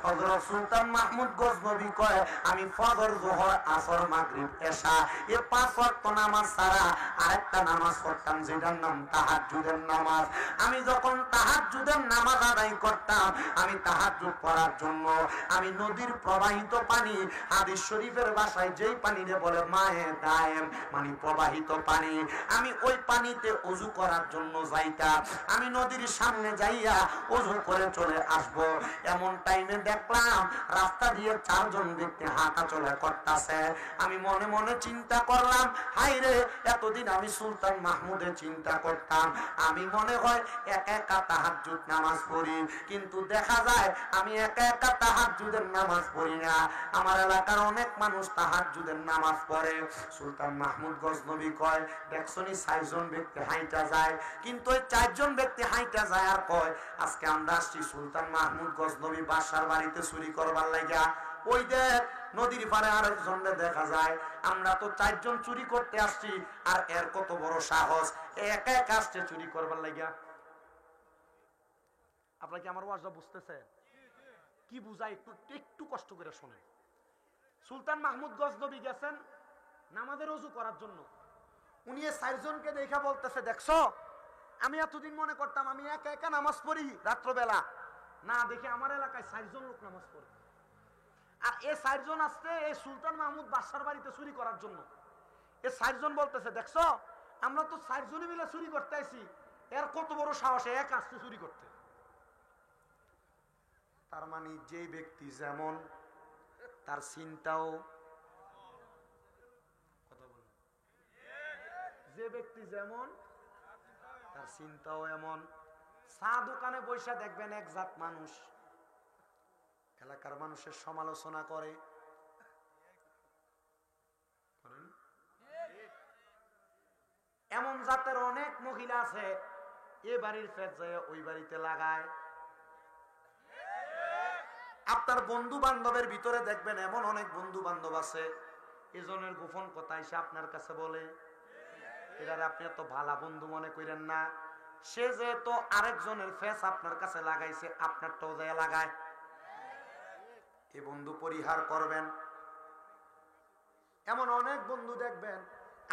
হযরত সুলতান মাহমুদ গজনবী কয় আমি ফজর, যোহর, আসর, মাগরিব, এশা এই 5 ওয়াক্ত নামাজ ছাড়া আরেকটা নামাজ পড়তাম যেটার নাম তাহাজ্জুদের নামাজ। আমি যখন তাহাজ্জুদের নামাজ আদায় করতাম, আমি তাহাজ্জুদ পড়ার জন্য আমি নদীর প্রবাহিত পানি, হাদিস শরীফের ভাষায় যেই পানিরে বলে মায়ে দায়েম মানে প্রবাহিত পানি, আমি ওই পানিতে ওযু করার জন্য যাইতাম। আমি নদীর সামনে যাইয়া ওযু করে চলে আসব। এমন টাইমে দেখলাম রাস্তা দিয়ে 4 জন ব্যক্তি হাঁটা চলা করতেছে। আমি মনে মনে চিন্তা করলাম, হাই রে, এতদিন আমি সুলতান মাহমুদে চিন্তা করতাম আমি মনে হয় একা একা তাহাজ্জুদ নামাজ পড়ি, কিন্তু দেখা যায় আমি একা একা তাহাজ্জুদের নামাজ পড়ি না। আমার এলাকার অনেক মানুষ তাহাজ্জুদের নামাজ পড়ে। সুলতান মাহমুদ গজনবী কয়, দেখছনি 4 জন ব্যক্তি হাইটা যায়, কিন্তু ওই 4 জন ব্যক্তি হাইটা যায় আর কয় আজকে আমরা আসছি সুলতান মাহমুদ গজনবী বাদশার বাড়িতে চুরি করবার লাগিয়া। ওই দেখ নদীর পারে আরেকজনকে দেখা যায়, আমরা তো 4 জন চুরি করতে আসছি, আর এর কত বড় সাহস, একা একা আসছে চুরি করবার লাগিয়া। আপনারা কি আমার ওয়াজটা বুঝতেছেন? কি বুঝাই একটু একটু কষ্ট করে শোনেন। সুলতান মাহমুদ গজনবী গেছেন নামাজের ওযু করার জন্য। উনি 4 জনকে দেখা বলতেছে, দেখছো আমি এতদিন মনে করতাম আমি একা একা নামাজ পড়ি রাত্রবেলা, না দেখি আমার এলাকায় 4 জন লোক নামাজ পড়ে। আর এই 4 জন আসছে এই সুলতান মাহমুদ বাদশার বাড়িতে চুরি করার জন্য। এই 4 জন বলতেছে, দেখছো আমরা তো 4 জনে মিলে চুরি করতে আইছি, এর কত বড় সাহস এক আসছে চুরি করতে। তার মানে যে ব্যক্তি যেমন তার চিন্তাও, কথা বলুন, যে ব্যক্তি যেমন তার চিন্তাও এমন। চা দোকানে বসে দেখবেন এক জাত মানুষ এলাকার মানুষের সমালোচনা করে, এমন জাতের অনেক মহিলা আছে এ বাড়ির ফেট যায় ওই বাড়িতে লাগায়। আপনার বন্ধু বান্ধবের ভিতরে দেখবেন এমন অনেক বন্ধু বান্ধব আছে এজনের গোপন কথা এসে আপনার কাছে বলে, এটারে আপনি এত ভালো বন্ধু মনে করেন না, সে যেহেতু আরেকজনের ফেস আপনার কাছে লাগাইছে আপনারটাও যায় লাগায়। এই বন্ধু পরিহার করবেন। এমন অনেক বন্ধু দেখবেন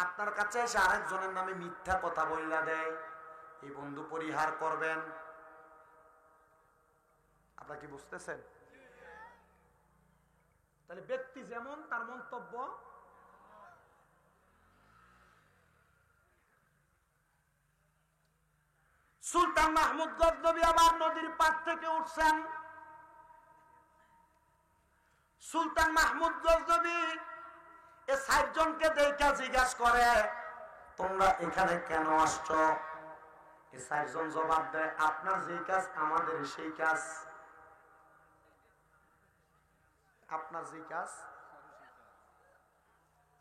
আপনার কাছে এসে আরেকজনের নামে মিথ্যা কথা বইলা দেয়, এই বন্ধু পরিহার করবেন। আপনারা কি বুঝতেছেন? তাহলে ব্যক্তি যেমন তার মন্তব্য। সুলতান মাহমুদ গজনবী আবার নদীর পার থেকে উঠছেন। সুলতান মাহমুদ গজনবী এ 4 জনকে দেখা জিজ্ঞাসা করে, তোমরা এখানে কেন আসছো? এই 4 জন জবাব দেয়, আপনার যে কাজ আমাদের সেই কাজ। আপনার যে কাজ,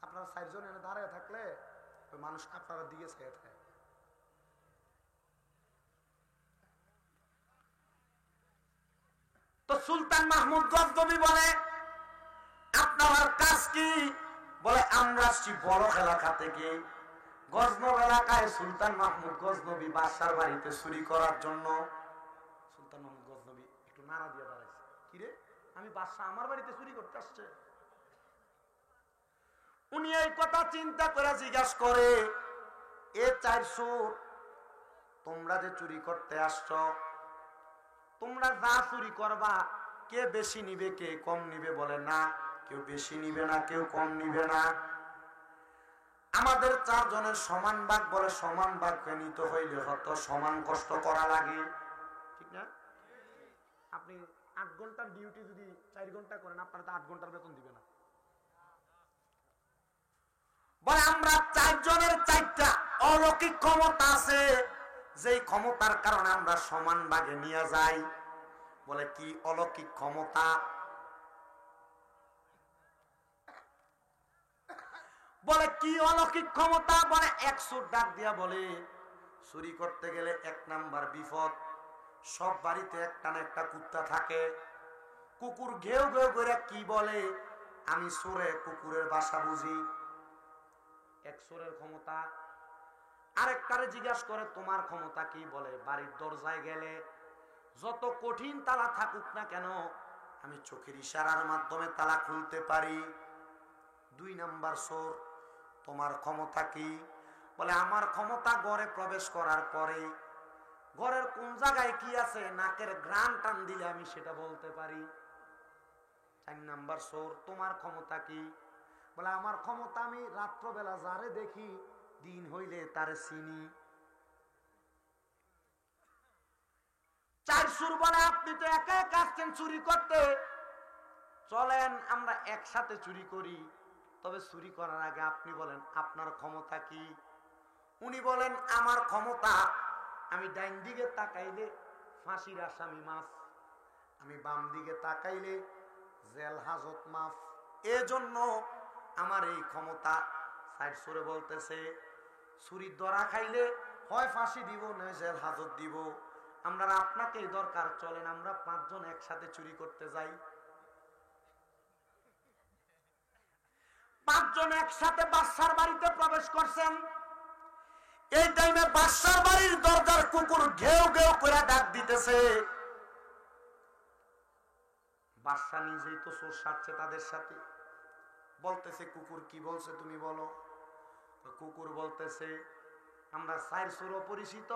আপনারা 4 জন এনে দাঁড়ায় থাকলে মানুষ আপনারা দিকে চেয়ে থাকে। তো সুলতান মাহমুদ গজনবী বলে, আপনার কাজ কি? বলে আমরা আসছি বড় এলাকা থেকে, গজনব এলাকায় সুলতান মাহমুদ গজনবী বাদশার বাড়িতে চুরি করার জন্য। সুলতান মাহমুদ গজনবী একটু নাড়া দিয়ে দাঁড়াইছে, কিরে আমি বাদশা আমার বাড়িতে চুরি করতে আসছে? উনি এই কথা চিন্তা করে জিজ্ঞাসা করে, এ 4 চোর তোমরা যে চুরি করতে আসছ, তোমরা যা চুরি করবা কে বেশি নিবে কে কম নিবে? বলে না, কেউ বেশি নিবে না কেউ কম নিবে না, আমাদের 4 জনের সমান ভাগ। বলে সমান ভাগ নিতে হইলে হয়তো সমান কষ্ট করা লাগে, ঠিক না? আপনি 8 ঘন্টার ডিউটি যদি 4 ঘন্টা করেন আপনারা তো 8 ঘন্টার বেতন দিবে না। বলে আমরা 4 জনের 4টা অলৌকিক ক্ষমতা আছে, যেই ক্ষমতার কারণে আমরা সমান ভাগে নিয়ে যাই। বলে কি অলৌকিক ক্ষমতা? বলে কি অলৌকিক ক্ষমতা? বলে 100 ডাক দিয়া বলে চুরি করতে গেলে 1 নাম্বার বিপদ, সব বাড়িতে একটা না একটা কুত্তা থাকে, কুকুর ঘেউ ঘেউ করে কি বলে, আমি চোরে কুকুরের বাসা বুঝি। 1 চোরের ক্ষমতা। আরেকটারে জিজ্ঞাসা করে তোমার ক্ষমতা কি? বলে বাড়ির দরজায় গেলে যত কঠিন তালা থাকুক না কেন আমি চোখের ইশারার মাধ্যমে তালা খুলতে পারি। 2 নাম্বার চোর, তোমার ক্ষমতা কি? বলে আমার ক্ষমতা ঘরে প্রবেশ করার পরে ঘরের কোন জায়গায় কি আছে নাকের ঘ্রাণ টান দিলে আমি সেটা বলতে পারি। 4 নাম্বার চোর, তোমার ক্ষমতা কি? বলে আমার ক্ষমতা আমি রাত্রবেলা যারে দেখি দিন হইলে তারে চিনি। 4 চোর বলে আপনি তো একা একা আসছেন চুরি করতে, চলেন আমরা একসাথে চুরি করি, তবে চুরি করার আগে আপনি বলেন আপনার ক্ষমতা কি? উনি বলেন আমার ক্ষমতা আমি ডাইন দিকে তাকাইলে ফাঁসির আসামি মাফ, আমি বাম দিকে তাকাইলে জেল হাজত মাফ, এজন্য আমার এই ক্ষমতা। 4 চোরে বলতেছে চুরি ধরা খাইলে হয় ফাঁসি দিব না জেল হাজত দিব, আমরা আপনাকেই দরকার, চলেন আমরা 5 জন একসাথে চুরি করতে যাই। 5 জন একসাথে বাদশার বাড়িতে প্রবেশ করছেন। এই টাইমে বাদশার বাড়ির দরজার কুকুর ঘেউ ঘেউ করে ডাক দিতেছে। বাদশা নিজেই তো চোর সাজছে তাদের সাথে, বলতেছে কুকুর কি বলছে তুমি বলো। কুকুর বলতেছে আমরা 4 চোর অপরিচিত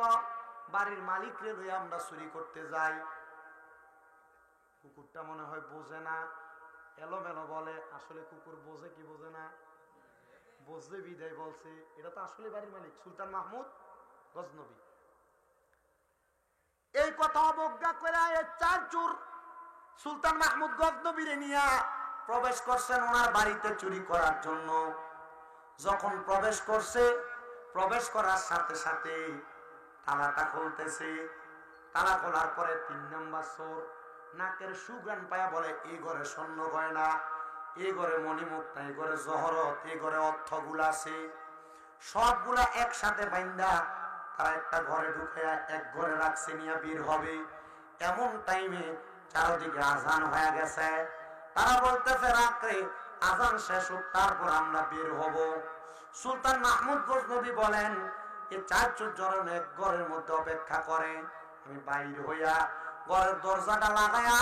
বাড়ির মালিকরে লইয়া আমরা চুরি করতে যাই। কুকুরটা মনে হয় বোঝে না, এলোমেলো বলে, আসলে কুকুর বোঝে কি বোঝে না? বোঝে বিদায় বলছে এটা তো আসলে বাড়ির মালিক সুলতান মাহমুদ গজনবী। এই কথা অবজ্ঞা করে 4 চোর সুলতান মাহমুদ গজনবীরে নিয়ে প্রবেশ করছেন ওনার বাড়িতে চুরি করার জন্য। যখন প্রবেশ করছে, প্রবেশ করার সাথে সাথে তালাটা খুলতেছে। তালা খোলার পরে 3 নাম্বার চোর নাকের সুগান পায়া বলে এই ঘরে স্বর্ণ গয়না, এই ঘরে মণিমুক্তা, এই ঘরে জহরত, এই ঘরে অর্থগুলা আছে, সবগুলা একসাথে বাইন্দা তারা একটা ঘরে ঢুকে এক ঘরে রাখছে, নিয়ে বের হবে। এমন টাইমে চারদিকে আজান হয়ে গেছে। তারা বলতেছে রাত্রে আজান শেষ হোক তারপর আমরা বের হব। সুলতান মাহমুদ গজনবী বলেন এই 4 চোর জন এক ঘরের মধ্যে অপেক্ষা করে, আমি বাইর হইয়া ঘরের দরজাটা লাগায়া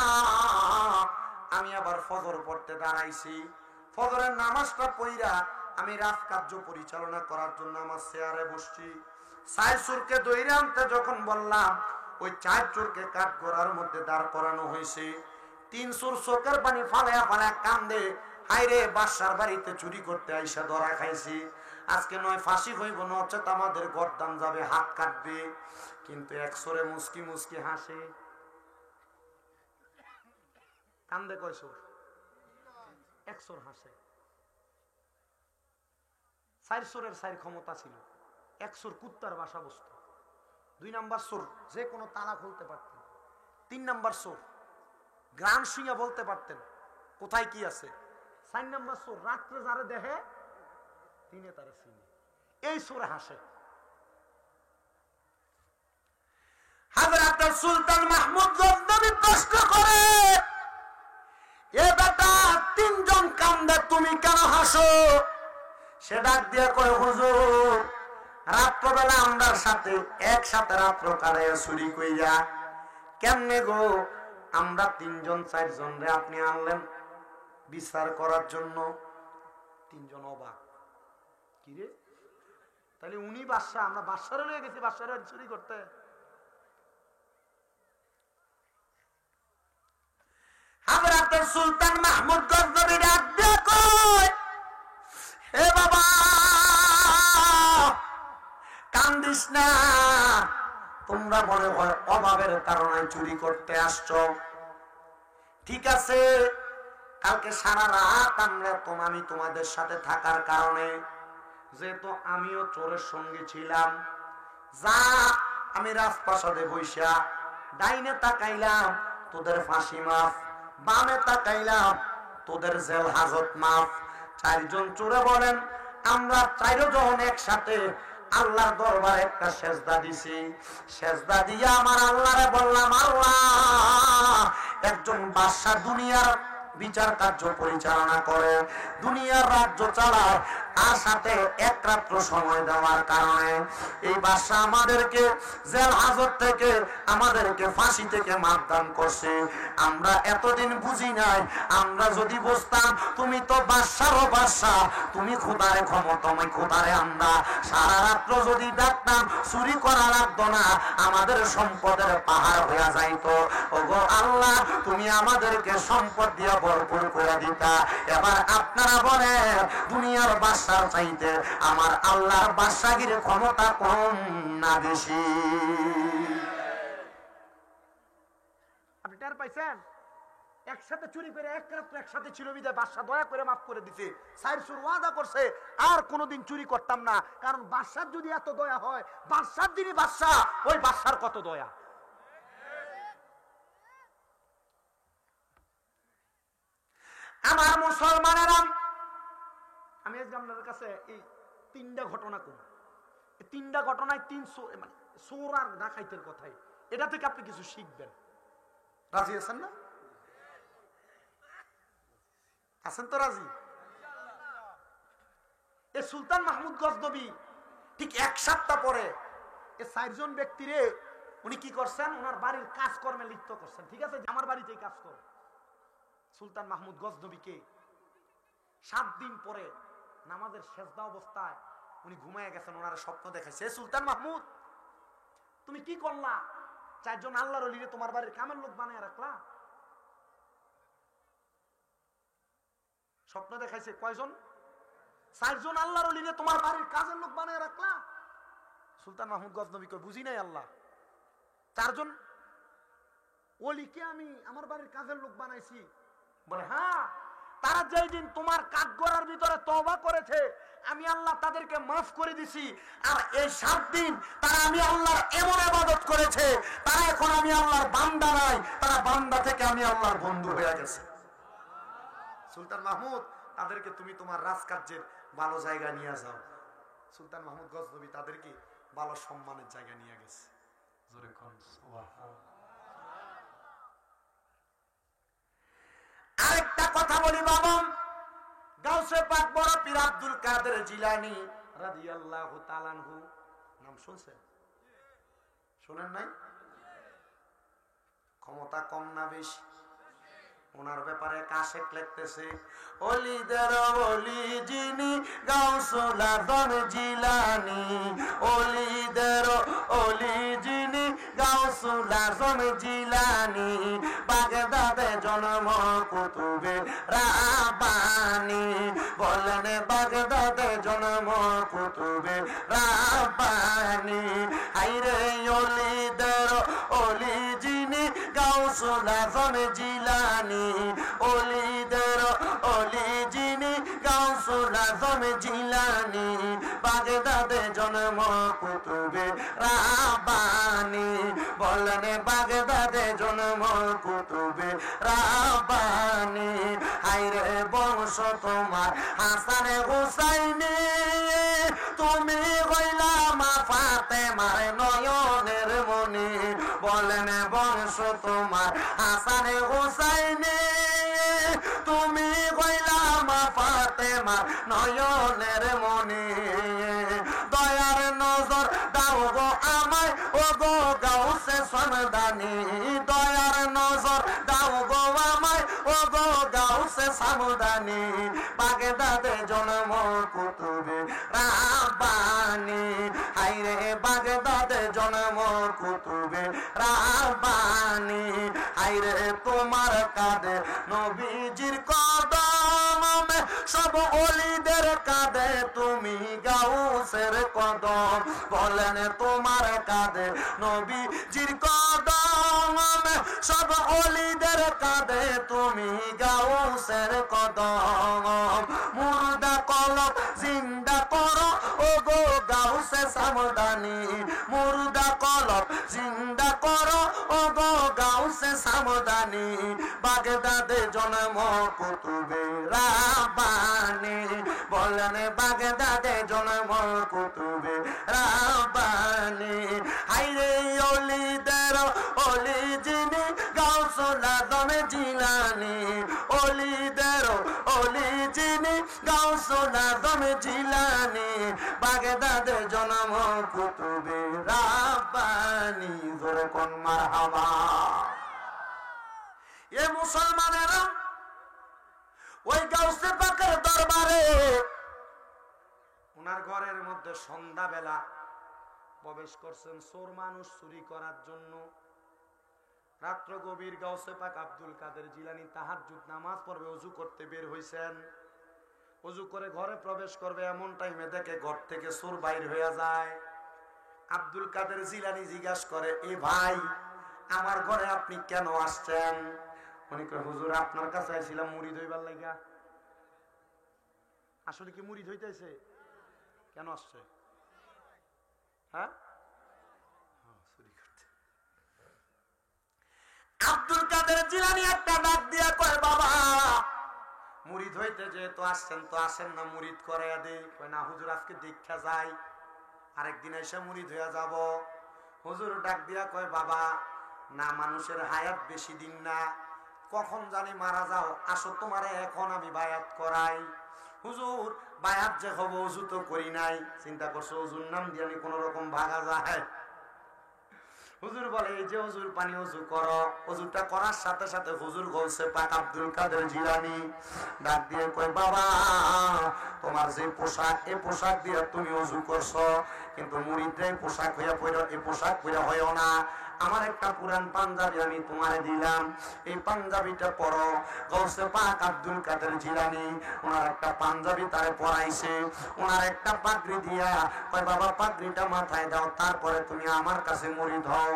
আমি আবার ফজর পড়তে দাঁড়াইছি। ফজরের নামাজটা পড়িয়া আমি রাত কার্য পরিচালনা করার জন্য আমার চেয়ারে বসছি। 4 চোরকে দইরে আনতে যখন বললাম, ওই 4 চোরকে কাঠ গড়ার মধ্যে দাঁড় করানো হয়েছে। 3 চোর চোখের পানি ফালায়া ফালায়া কান্দে, হাইরে বাদশার বাড়িতে চুরি করতে আইসা ধরা খাইছি, আজকে নয় ফাঁসি হইব নচেত আমাদের গর্দান যাবে, হাত কাটবে। কিন্তু 1 চোরে মুস্কি মুস্কি হাসে, কান্দে কয় চোর? 1 চোর হাসে। 4 চোরের 4 ক্ষমতা ছিল। 1 চোর কুত্তার বাসা বসত, 2 নাম্বার চোর যে কোনো তালা খুলতে পারতেন, 3 নাম্বার চোর গ্রাম শুইয়া বলতে পারতেন কোথায় কি আছে, 4 নাম্বার চোর রাত্রে যারে দেখে দিনে তারে চিনে। এই চোরে হাসে। হযরত সুলতান মাহমুদ গজনবী প্রশ্ন করে, এ বেটা 3 জন কান্দে তুমি কেন হাসো? সে ডাক দিয়ে কয় হুজুর রাত্রবেলা আমরার সাথে একসাথে রাত্র কাটাইয়া চুরি কইরা কেমনে গো, আমরা 3 জন 4 জন রে আপনি আনলেন বিচার করার জন্য। 3 জন অবাক, কি রে তাহলে উনি বাদশা, আমরা বাদশারে লয়ে গেছি বাদশারে চুরি করতে? হযরত সুলতান মাহমুদ গজনবী ডাক দিয়ে কয়, এ বাবা কান্দিস না, তোমরা মনে হয় অভাবের কারণে চুরি করতে আসছো। ঠিক আছে, কালকে সারা রাত আমি তোমাদের সাথে থাকার কারণে, যেহেতু আমিও চোরের সঙ্গে ছিলাম, যা আমি রাজপ্রাসাদে বইসা ডাইনে তাকাইলাম তোদের ফাঁসি মাফ, বামে তাকাইলাম তোদের জেল হাজত মাফ। 4 জন চোরে বলেন আমরা 4 জন একসাথে আল্লাহর দরবারে একটা সেজদা দিছি। সেজদা দিয়া আমার আল্লাহরে বললাম, আল্লাহ একজন বাদশা দুনিয়ার বিচার কার্য পরিচালনা করে, দুনিয়ার রাজ্য চালায়, তার সাথে এক রাত্র সময় দেওয়ার কারণে এই বাদশা আমাদেরকে জেল হাজত থেকে, আমাদেরকে ফাঁসি থেকে মাপদান করছে। আমরা এতদিন বুঝি নাই। আমরা যদি বুঝতাম তুমি তো বাদশারও বাদশা, তুমি খোদারে ক্ষমতাময় খোদারে, আমরা সারা রাত্র যদি ডাকতাম চুরি করা লাগতো না, আমাদের সম্পদের পাহাড় হয়ে যাইতো। ওগো আল্লাহ, তুমি আমাদেরকে সম্পদ দিয়া ভরপুর করে দিতা। এবার আপনারা বলেন, দুনিয়ার বাদশার চাইতে আমার আল্লাহর বাদশাগির ক্ষমতা কম না বেশি? আপনি টের পাইছেন? একসাথে চুরি করে এক রাত্র একসাথে ছিল বিদায় বাদশা দয়া করে মাফ করে দিছে। সাইর সুর ওয়াদা করছে আর কোনোদিন চুরি করতাম না, কারণ বাদশার যদি এত দয়া হয়, বাদশার যিনি বাদশা ওই বাদশার কত দয়া। আমার মুসলমানেরা, আমি আজকে আপনাদের কাছে এই তিনটা ঘটনা করি। এই তিনটা ঘটনায় মানে চোর আর ডাকাইতের কথাই, এটা থেকে আপনি কিছু শিখবেন। রাজি আছেন না? আছেন তো রাজি? এই সুলতান মাহমুদ গজনবী ঠিক এক সপ্তাহ পরে এই চারজন ব্যক্তিরে উনি কি করছেন, ওনার বাড়ির কাজকর্মে লিপ্ত করছেন। ঠিক আছে, আমার বাড়িতেই কাজ করে। সুলতান মাহমুদ গজনবীকে 7 দিন পরে নামাজের সেজদা অবস্থায় উনি ঘুমায় গেছেন, ওনার স্বপ্ন দেখাইছে, সুলতান মাহমুদ তুমি কি করলা? 4 জন আল্লাহর ওলিরে তোমার বাড়ির কামের লোক বানায় রাখলা। স্বপ্ন দেখাইছে কয়জন? 4 জন আল্লাহর ওলিরে তোমার বাড়ির কাজের লোক বানায় রাখলা। সুলতান মাহমুদ গজনবী কই বুঝি নাই আল্লাহ, 4 জন ওলিকে আমি আমার বাড়ির কাজের লোক বানাইছি? বলে হ্যাঁ, তারা যেই দিন তোমার কাঠগড়ার ভিতরে তওবা করেছে আমি আল্লাহ তাদেরকে মাফ করে দিছি। আর এই 7 দিন তারা আমি আল্লাহর এমন ইবাদত করেছে, তারা এখন আমি আল্লাহর বান্দা নাই, তারা বান্দা থেকে আমি আল্লাহর বন্ধু হয়ে গেছে। সুলতান মাহমুদ তাদেরকে তুমি তোমার রাজকার্যের ভালো জায়গা নিয়ে যাও। সুলতান মাহমুদ গজনবী তাদেরকে ভালো সম্মানের জায়গা নিয়ে গেছে। জোরে কোন সুবহানাল্লাহ। আরেকটা কথা বলি বাবা, গাউসে পাক বড় পীর আব্দুল কাদের জিলানী রাদিয়াল্লাহু তাআলা আনহু নাম শুনছেন? শুনেন নাই? ক্ষমতা কম না বেশি? ওনার ব্যাপারে কাশেক লিখতেছে, ওলিদের ওলি যিনি গাউসুল আজম জিলানী, ওলিদের ওলি যিনি গাউসুল আজম জিলানী, বাগদাদে জন্ম কুতুবে রাব্বানী। বলেন বাগদাদে জন্ম কুতুবে রাব্বানী। হাইরে ওলিদের ওলি যিনি গাউসুল আজম জিলানী, ওলিদের ওলি যিনি গাউসুল আজম জিলানী, বাগদাদে জন্ম কুতুবে রাব্বানী। বলেন বাগদাদে জন্ম কুতুবে রাব্বানী। হাইরে বংশ তোমার হাসান হুসাইনি, তুমি হইলা মা ফাতেমার নয়নের মনি। বলেন বংশ তোমার হাসান হুসাইনি, তুমি হইলা মা ফাতেমার নয়নের মনি। দয়ার নজর দাও গো আমায় ও গো গাউসে সমদানি, দয়ার নজর দাও গো আমায় ও গো গাউসে সমদানি। বাগদাদে জন্ম কুতুবে রাব্বানী। হাইরে বাগদাদে জন্ম কুতুবে রাব্বানী। হাইরে তোমার কাঁধে নবীজির কদম, সব ওলিদের কাঁধে তুমি গাউসের কদম। বলেন তোমার কাঁধে নবীজির কদম, সব ওলিদের কাঁধে তুমি গাউসের কদম। মুর্দা কলব জিন্দা করো ও গো গাউসে সামদানি, মুর্দা কলব জিন্দা করো ও গো গাউসে সামদানি। বাগদাদে জন্ম কুতুবে রাব্বানী। বলেন বাগদাদে জন্ম কুতুবে রাব্বানী। হাইরে ওলিদের ওলি যিনি গাউসুল আজম জিলানী, অলিদের অলি যিনি গাউসুল আজম জিলানী বাগদাদে জন্ম কুতুবে রাব্বানী জোরে কোন মারহাবা। এ মুসলমানেরা ওই গাউসে পাকের দরবারে ওনার ঘরের মধ্যে সন্ধ্যাবেলা প্রবেশ করছেন চোর মানুষ চুরি করার জন্য। রাত্র গভীর গাউসে পাক আব্দুল কাদের জিলানী তাহাজ্জুদ নামাজ পড়বে, ওযু করতে বের হইছেন। ওযু করে ঘরে প্রবেশ করবে, এমন টাইমে দেখে ঘর থেকে চোর বাইর হয়ে যায়। আব্দুল কাদের জিলানী জিজ্ঞাসা করে, এ ভাই আমার ঘরে আপনি কেন আসছেন? উনি কয়, হুজুর আপনার কাছে আইছিলাম মুরিদ হইবার লাগা। আসলে কি মুরিদ হইতেছে? কেন আসছে? হ্যাঁ, চুরি করতে। আব্দুল কাদের জিলানী একটা ডাক দিয়া কয়, বাবা মুরিদ হইতে যেহেতু আসছেন তো আসেন না মুরিদ করাইয়া দেই। কয়, না হুজুর আজকে দীক্ষা যাই, আরেকদিন এসে মুরিদ হইয়া যাব। হুজুর ডাক দিয়া কয়, বাবা না, মানুষের হায়াত বেশি দিন না, কখন জানি মারা যাও, আসো তোমারে এখন আমি বায়াত করাই। হুজুর বায়াত যে হবো, ওযু তো করি নাই, চিন্তা করছো ওযুর নাম দিয়ে আমি কোন রকম ভাগা যায়? হুজুর বলে, এই যে হুজুর পানি ওযু করো। ওযুটা করার সাথে সাথে হুজুর গৌসে পাক আব্দুল কাদের জিলানী ডাক দিয়ে কয়, বাবা তোমার যে পোশাক, এই পোশাক দিয়ে তুমি ওযু করছো, কিন্তু মুরিদরাই পোশাক হইয়া পড়ো, এই পোশাক পরে হইও না। আমার একটা পুরান পাঞ্জাবি আমি তোমারে দিলাম, এই পাঞ্জাবিটা পরো। গৌসে পাক আব্দুল কাদের জিলানী ওনার একটা পাঞ্জাবি তারে পরাইছে, ওনার একটা পাগড়ি দিয়া কয়, বাবা পাগড়িটা মাথায় দাও, তারপরে তুমি আমার কাছে মুরিদ হও।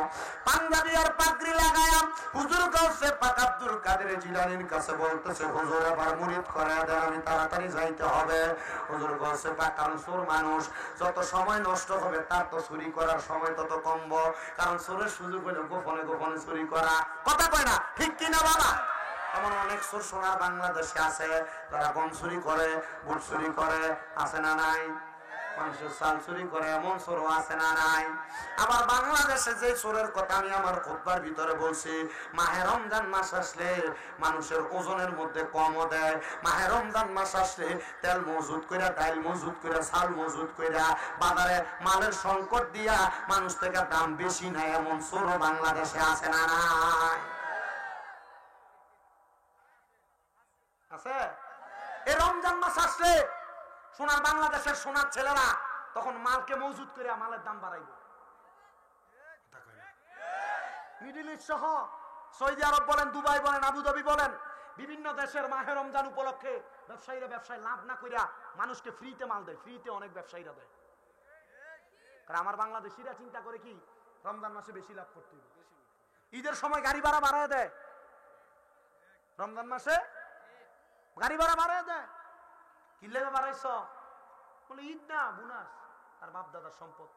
পাঞ্জাবি আর পাগড়ি লাগায়া হুজুর গৌসে পাক আব্দুল কাদের জিলানীর কাছে বলতেছে, হুজুর আবার মুরিদ করায়া দেন, আমি তাড়াতাড়ি যাইতে হবে। হুজুর গৌসে পাক, কারণ চোর মানুষ, যত সময় নষ্ট হবে তার তো চুরি করার সময় তত কমব, কারণ চোরের সুযোগ হলে গোপনে গোপনে চুরি করা। কথা কয় না, ঠিক কিনা বাবা? এমন অনেক চোর সোনার বাংলাদেশে আছে, তারা গম চুরি করে, বুট চুরি করে, আছে না নাই? মানুষের চাল চুরি করে, এমন চোরও আছে না নাই? আবার বাংলাদেশে যে চোরের কথা আমি আমার খুতবার ভিতরে বলছি, মাহে রমজান মাস আসলে মানুষের ওজনের মধ্যে কমও দেয়। মাহে রমজান মাস আসলে তেল মজুদ কইরা, ডাইল মজুদ কইরা, চাল মজুদ কইরা, বাজারে মালের সংকট দিয়া মানুষ থেকে দাম বেশি নাই, এমন চোরও বাংলাদেশে আছে না নাই? আছে। এই রমজান মাস আসলে সোনার বাংলাদেশের সোনার ছেলেরা তখন মালকে মজুদ করে মালের দাম বাড়াইব। মিডল ইস্ট সহ সৌদি আরব বলেন, দুবাই বলেন, আবুধাবি বলেন, বিভিন্ন দেশের মাহে রমজান উপলক্ষে ব্যবসায়ীরা ব্যবসায় লাভ না কইরা মানুষকে ফ্রিতে মাল দেয়, ফ্রিতে অনেক ব্যবসায়ীরা দেয়। কারণ আমার বাংলাদেশিরা চিন্তা করে কি, রমজান মাসে বেশি লাভ করতে হবে। ঈদের সময় গাড়ি ভাড়া বাড়ায় দেয়, রমজান মাসে গাড়ি ভাড়া বাড়ায় দেয়। কি লেগে বাড়াইছ? বলে ঈদ না, বোনাস, আর বাপ দাদার সম্পদ।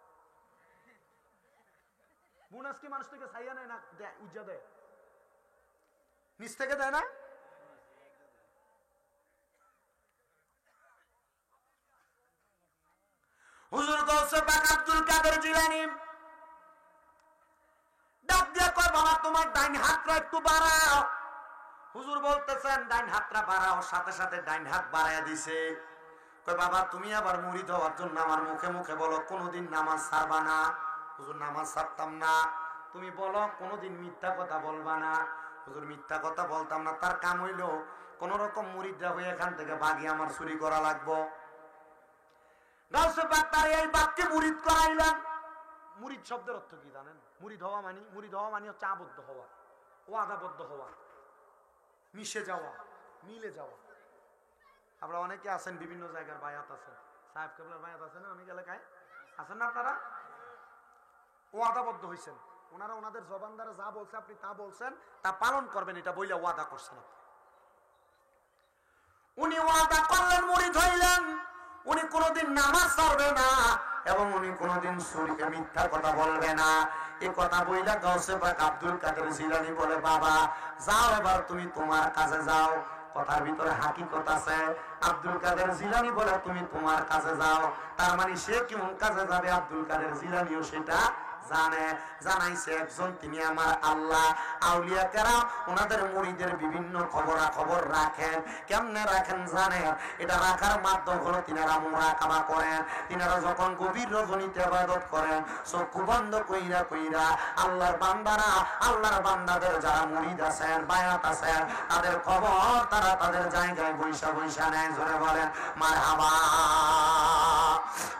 বোনাস কি মানুষ থেকে চাইয়া নেয় না, উজ্জা দেয়, নিচ থেকে দেয় না? হুজুর গৌসে পাক আব্দুল কাদের জিলানী ডাক দিয়ে কয়, বাবা তোমার ডাইন হাতটা একটু বাড়াও। হুজুর বলতেছেন ডাইন হাতটা বাড়াও, সাথে সাথে ডাইন হাত বাড়াইয়া দিছে। কয়, বাবা তুমি আবার মুরিদ হওয়ার জন্য আমার মুখে মুখে বলো কোনোদিন নামাজ ছাড়বা না। হুজুর নামাজ ছাড়তাম না। তুমি বলো কোনোদিন মিথ্যা কথা বলবা না। হুজুর মিথ্যা কথা বলতাম না। তার কাম হইল কোন রকম মুরিদরা হয়ে এখান থেকে বাগি আমার চুরি করা লাগবো। গাউসে পাক তার এই বাক্যে মুরিদ করাইলাম। মুরিদ শব্দের অর্থ কি জানেন? মুরিদ হওয়া মানে হচ্ছে আবদ্ধ হওয়া, ওয়াদাবদ্ধ হওয়া, মিশে যাওয়া, মিলে যাওয়া। আমরা অনেকে আছেন বিভিন্ন জায়গার বায়াত আছেন, সাহেব কেবলার বায়াত আছে না অনেক এলাকায় আছেন না আপনারা? ওয়াদাবদ্ধ হয়েছেন, ওনারা ওনাদের জবান দ্বারা যা বলছে আপনি তা বলছেন, তা পালন করবেন, এটা বইলে ওয়াদা করছেন। উনি ওয়াদা করলেন, মুরিদ হইলেন। উনি কোনোদিন নামাজ ছাড়বে না এবং উনি কোনোদিন চুরিকে মিথ্যা কথা বলবে না। এই কথা বইলা গাউসে পাক আব্দুল কাদের জিলানী বলে, বাবা যাও এবার তুমি তোমার কাজে যাও। কথার ভিতরে হাকিকত আছে। আব্দুল কাদের জিলানী বলে তুমি তোমার কাজে যাও, তার মানে সে কেমন কাজে যাবে আব্দুল কাদের জিলানীও সেটা জানে, জানাইছে একজন তিনি আমার আল্লাহ। আউলিয়া কেরাম ওনাদের মুরিদের বিভিন্ন খবরাখবর রাখেন। কেমনে রাখেন জানেন? এটা রাখার মাধ্যম হলো তিনারা মুরাকাবা করেন। তিনারা যখন গভীর রজনীতে ইবাদত করেন, চক্ষু বন্ধ কইরা কইরা আল্লাহর বান্দারা, আল্লাহর বান্দাদের যারা মুরিদ আছেন, বায়াত আছেন, তাদের খবর তারা তাদের জায়গায় বৈশা বৈশা নেয়। জোরে বলেন মারহাবা।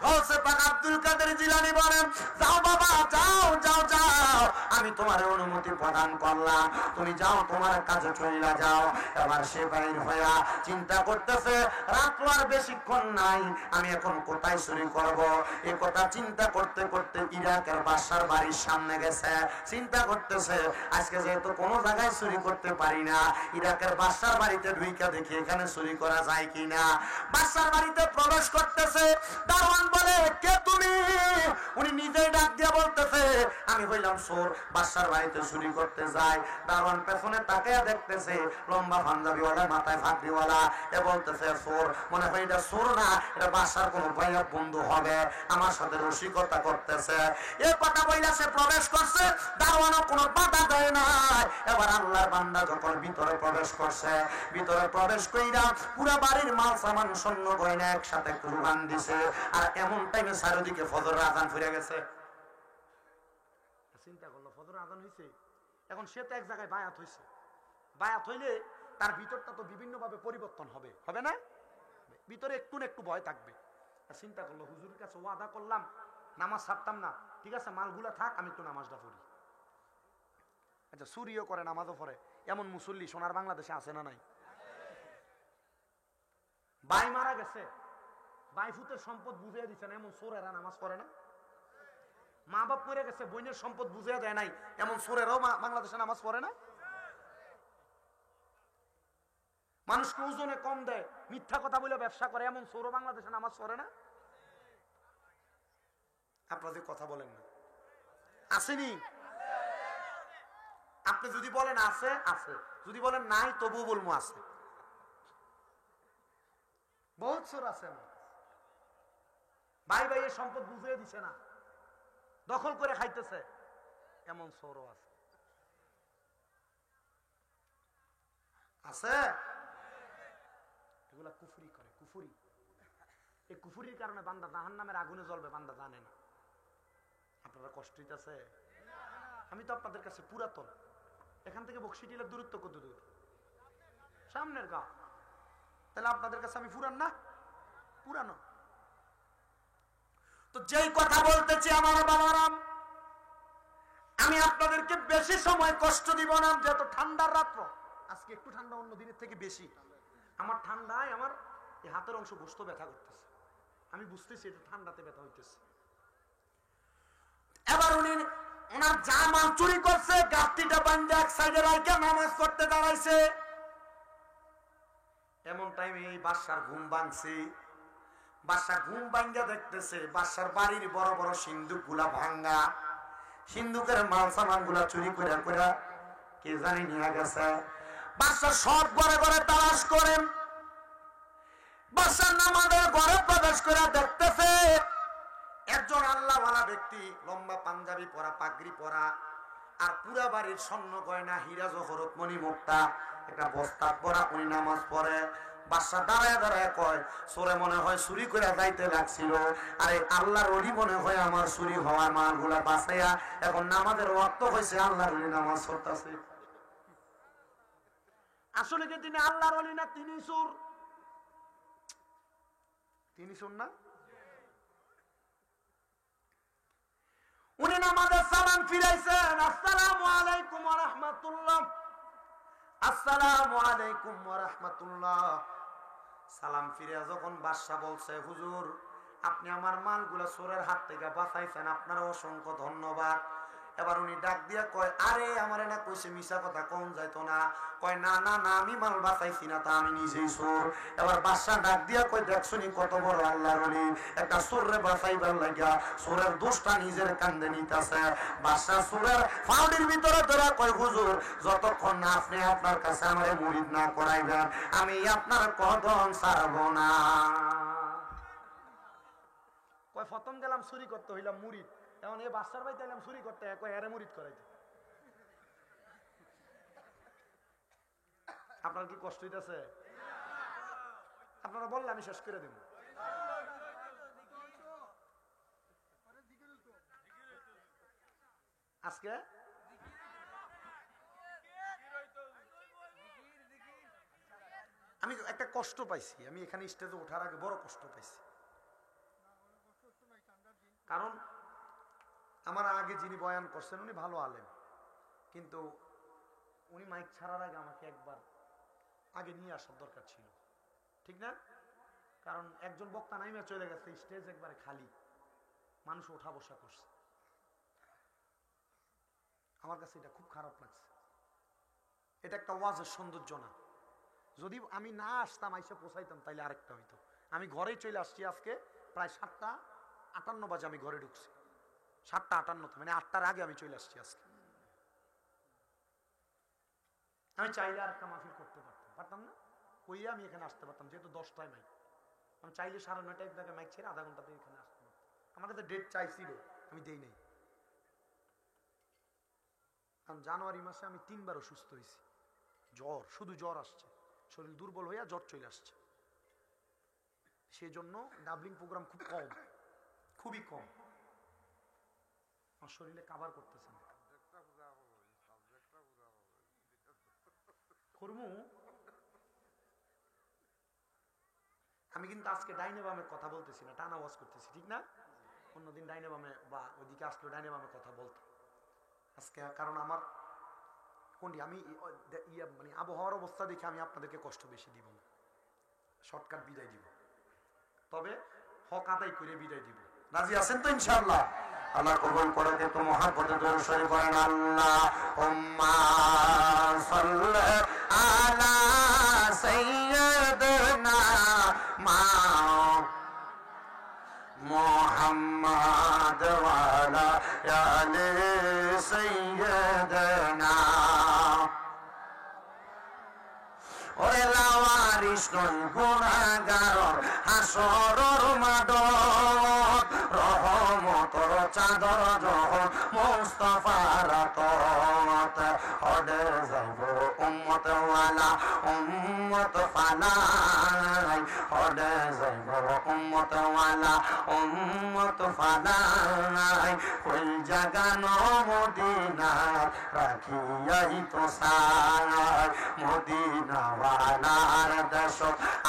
গৌসে পাক আব্দুল কাদের জিলানী বলেন, যাও বাবা যাও যাও যাও, আমি তোমার অনুমতি প্রদান করলাম, তুমি যাও তোমার কাজে চইলা যাও। এবার সে বাইর হইয়া চিন্তা করতেছে, রাত আর বেশিক্ষণ নাই, আমি এখন কোথায় চুরি করব? এই কথা চিন্তা করতে করতে ইরাকের বাদশার বাড়ির সামনে গেছে। চিন্তা করতেছে আজকে যেহেতু কোনো জায়গায় চুরি করতে পারি না, ইরাকের বাদশার বাড়িতে ঢুইকা দেখি এখানে চুরি করা যায় কিনা। বাদশার বাড়িতে প্রবেশ করতেছে, দারোয়ান বলে, কে তুমি? উনি নিজেই ডাক দিয়ে বলতেছে, আমি হইলাম চোর, বাদশার বাড়িতে চুরি করতে যাই। দারোয়ান পেছনে তাকিয়ে দেখতেছে, লম্বা পাঞ্জাবিওয়ালা, মাথায় ফাঁকড়িওয়ালা, এ বলতেছে চোর। মনে হয় এটা চোর না, এটা বাদশার কোনো ভাইয়া বন্ধু হবে, আমার সাথে রসিকতা করতেছে। এ কথা বইলা সে প্রবেশ করছে, দারোয়ানও কোনো বাধা দেয় না। এবার আল্লাহর বান্দা যখন ভিতরে প্রবেশ করছে, ভিতরে প্রবেশ কইরা পুরা বাড়ির মাল সামান স্বর্ণ গয়না একসাথে কুরবান দিছে। আর এমন টাইমে চারিদিকে ফজর আযান ফুরে গেছে। চিন্তা করলো ফজর আযান হইছে, এখন সে তো এক জায়গায় বায়াত হইছে। বায়াত হইলে তার ভিতরটা তো বিভিন্ন ভাবে পরিবর্তন হবে, হবে না? ভিতরে একটু না একটু ভয় থাকবে। চিন্তা করলো, হুজুরের কাছে ওয়াদা করলাম নামাজ ছাড়তাম না, ঠিক আছে মালগুলা থাক, আমি একটু নামাজটা পড়ি। আচ্ছা, চুরিও করে নামাজও পড়ে, এমন মুসল্লি সোনার বাংলাদেশে আছে না নাই? ভাই মারা গেছে, ভাই ফুতের সম্পদ বুঝিয়ে দিচ্ছে না, এমন চোরেরা নামাজ পড়ে না? মা বাপ মরে গেছে, বোনের সম্পদ বুঝিয়ে দেয় নাই, এমন চোরেরাও বাংলাদেশে নামাজ পড়ে না? মানুষকে ওজনে কম দেয়, মিথ্যা কথা বলে ব্যবসা করে, এমন চোরও বাংলাদেশে নামাজ পড়ে না? আপনাদের কথা বলেন না, আসেনি? আপনি যদি বলেন আছে আছে, যদি বলেন নাই তবুও বলবো আছে। বহুত চোর আছে, ভাই ভাইয়ের সম্পদ বুঝিয়ে দিছে না, দখল করে খাইতেছে, এমন চোরও আছে। আছে, এগুলা কুফরি করে, কুফরি। এই কুফরির কারণে বান্দা জাহান্নামের আগুনে জ্বলবে, বান্দা জানে না। আপনারা কষ্ট হইতেছে? আমি তো আপনাদের কাছে পুরাতন, এখান থেকে বকশিটিলার দূরত্ব কত দূর? সামনের গাঁও। তাহলে আপনাদের কাছে আমি পুরান না? পুরানো। তো যেই কথা বলতেছি আমার বাবারাম, আমি আপনাদেরকে বেশি সময় কষ্ট দিব না, যেহেতু ঠান্ডার রাত্র, আজকে একটু ঠান্ডা অন্য দিনের থেকে বেশি। আমার ঠান্ডায় আমার এই হাতের অংশ গোস্ত ব্যথা করতেছে, আমি বুঝতেছি এটা ঠান্ডাতে ব্যথা হইতেছে। এবার উনি ওনার জামা চুরি করছে, গাছটিটা বান্ধে এক সাইডে রাখে নামাজ পড়তে দাঁড়াইছে। এমন টাইমে এই বাদশার ঘুম ভাঙছে। বাদশা ঘুম ভাঙ্গা দেখতেছে বাদশার বাড়ির বড় বড় সিন্ধুক গুলা ভাঙ্গা, সিন্ধুকের মাল সামান গুলা চুরি করে করে কে জানি নিয়ে গেছে। বাদশা সব ঘরে ঘরে তালাশ করেন, বাদশার নামাজের ঘরে প্রবেশ করে দেখতেছে একজন আল্লাহওয়ালা ব্যক্তি, লম্বা পাঞ্জাবি পরা, পাগড়ি পরা, আর পুরা বাড়ির স্বর্ণ গয়না, হীরা জহরত, মণি মুক্তা একটা বস্তা পরা, উনি নামাজ পড়ে। বাদশা দাঁড়ায় দাঁড়ায় কয়, চোরে মনে হয় চুরি করে যাইতে লাগছিল, আরে আল্লাহর ওলি মনে হয় আমার চুরি হওয়ার মালগুলা বাঁচাইয়া এখন নামাজের ওয়াক্ত হয়েছে, আল্লাহর ওলি নামাজ পড়তেছে। আসলে কি তিনি আল্লাহর ওলি না তিনি চোর? তিনি চোর না? উনি নামাজের সালাম ফিরাইছেন, আসসালামু আলাইকুম ওয়া রাহমাতুল্লাহ, আসসালামু আলাইকুম ওয়া রাহমাতুল্লাহ। সালাম ফিরে যখন বাদশা বলছে, হুজুর আপনি আমার মালগুলা চোরের হাত থেকে বাঁচাইছেন, আপনার অসংখ্য ধন্যবাদ। এবার উনি ডাক দিয়া কয়, আরে আমার না কইছে মিছা কথা কোন যাইতো না। কয় না না না, আমি মাল বাঁচাইছি না, তা আমি নিজেই চোর। এবার বাদশা ডাক দিয়া কয়, দেখছনি কত বড় আল্লাহর ওলি, একটা চোররে বাঁচাইবার লাগিয়া চোরের দোষটা নিজের কান্দে নিতেছে। বাদশা চোরের ফাউডির ভিতরে ধরা কয়, হুজুর যতক্ষণ না আপনি আপনার কাছে আমারে মুরিদ না করাইবেন, আমি আপনার কদম ছাড়ব না। কয় প্রথম গেলাম চুরি করতে, হইলাম মুরিদ, এখন এই বাচ্চার ভাই তাইলাম চুরি করতে এরে মুরিদ করাইতে। আপনার কি কষ্ট হইতেছে? আপনারা বললে আমি শেষ করে দেব। আজকে আমি একটা কষ্ট পাইছি, আমি এখানে স্টেজে ওঠার আগে বড় কষ্ট পাইছি। কারণ আমার আগে যিনি বয়ান করছেন উনি ভালো আলেম, কিন্তু উনি মাইক ছাড়ার আগে আমাকে একবার আগে নিয়ে আসার দরকার ছিল, ঠিক না? কারণ একজন বক্তা নাইমা চলে গেছে, স্টেজ একবারে খালি, মানুষ ওঠা বসা করছে। আমার কাছে এটা খুব খারাপ লাগছে। এটা একটা ওয়াজের সৌন্দর্য না। যদি আমি না আসতাম, আইসা পৌঁছাইতাম, তাইলে আরেকটা হইতো। আমি ঘরেই চলে আসছি আজকে প্রায় 7:58 বাজে আমি ঘরে ঢুকছি। 7:58, মানে 8টার আগে আমি চলে আসছি আজকে। আমি চাইলে আর একটা মাহফিল করতে পারতাম না, কইয়া আমি এখানে আসতে পারতাম, যেহেতু 10টায় মাইক। আমি চাইলে 9:30 থেকে মাইক ছেড়ে আধা ঘন্টাতে এখানে আসতে পারতাম। আমার কাছে ডেট চাইছিল, আমি দেই নাই। কারণ জানুয়ারি মাসে আমি 3বার অসুস্থ হয়েছি, জ্বর, শুধু জ্বর আসছে, শরীর দুর্বল হইয়া জ্বর চলে আসছে। সেজন্য ডাবলিং প্রোগ্রাম খুব কম, খুবই কম। আমার শরীরে কাভার করতেছে না। আমি কিন্তু আজকে ডাইনে বামে কথা বলতেছি না, টানা ওয়াজ করতেছি, ঠিক না? অন্যদিন ডাইনে বামে বা ওইদিকে আসলে ডাইনে বামে কথা বলতাম আজকে, কারণ আমার কোনটি আমি মানে আবহাওয়ার অবস্থা দেখে আমি আপনাদেরকে কষ্ট বেশি দিব না, শর্টকাট বিদায় দিব, তবে হক আদায় করে বিদায় দিব। রাজি আছেন তো ইনশাআল্লাহ? আল্লাহ কবুল করে দে। তো মহাব্বতে দরুদ শরীফ পড়েন। আল্লাহুম্মা সাল্লি আলা সাইয়্যিদিনা মুহাম্মাদ ওয়া আলা আলি সাইয়্যিদিনা। ওরে লাওয়ারিস নই গুনাহগার হাসরের মাঠত, রহমতের চাদর যখন মুস্তাফার তত, হদে যাইব উম্মত ওয়ালা উম্মত ফালাই, হদে যাইব উম্মত ওয়ালা উম্মত ফালাই। ওই জাগানো মদিনা রাখিয়াই তো সাই, মদিনা ওয়ালার দেশ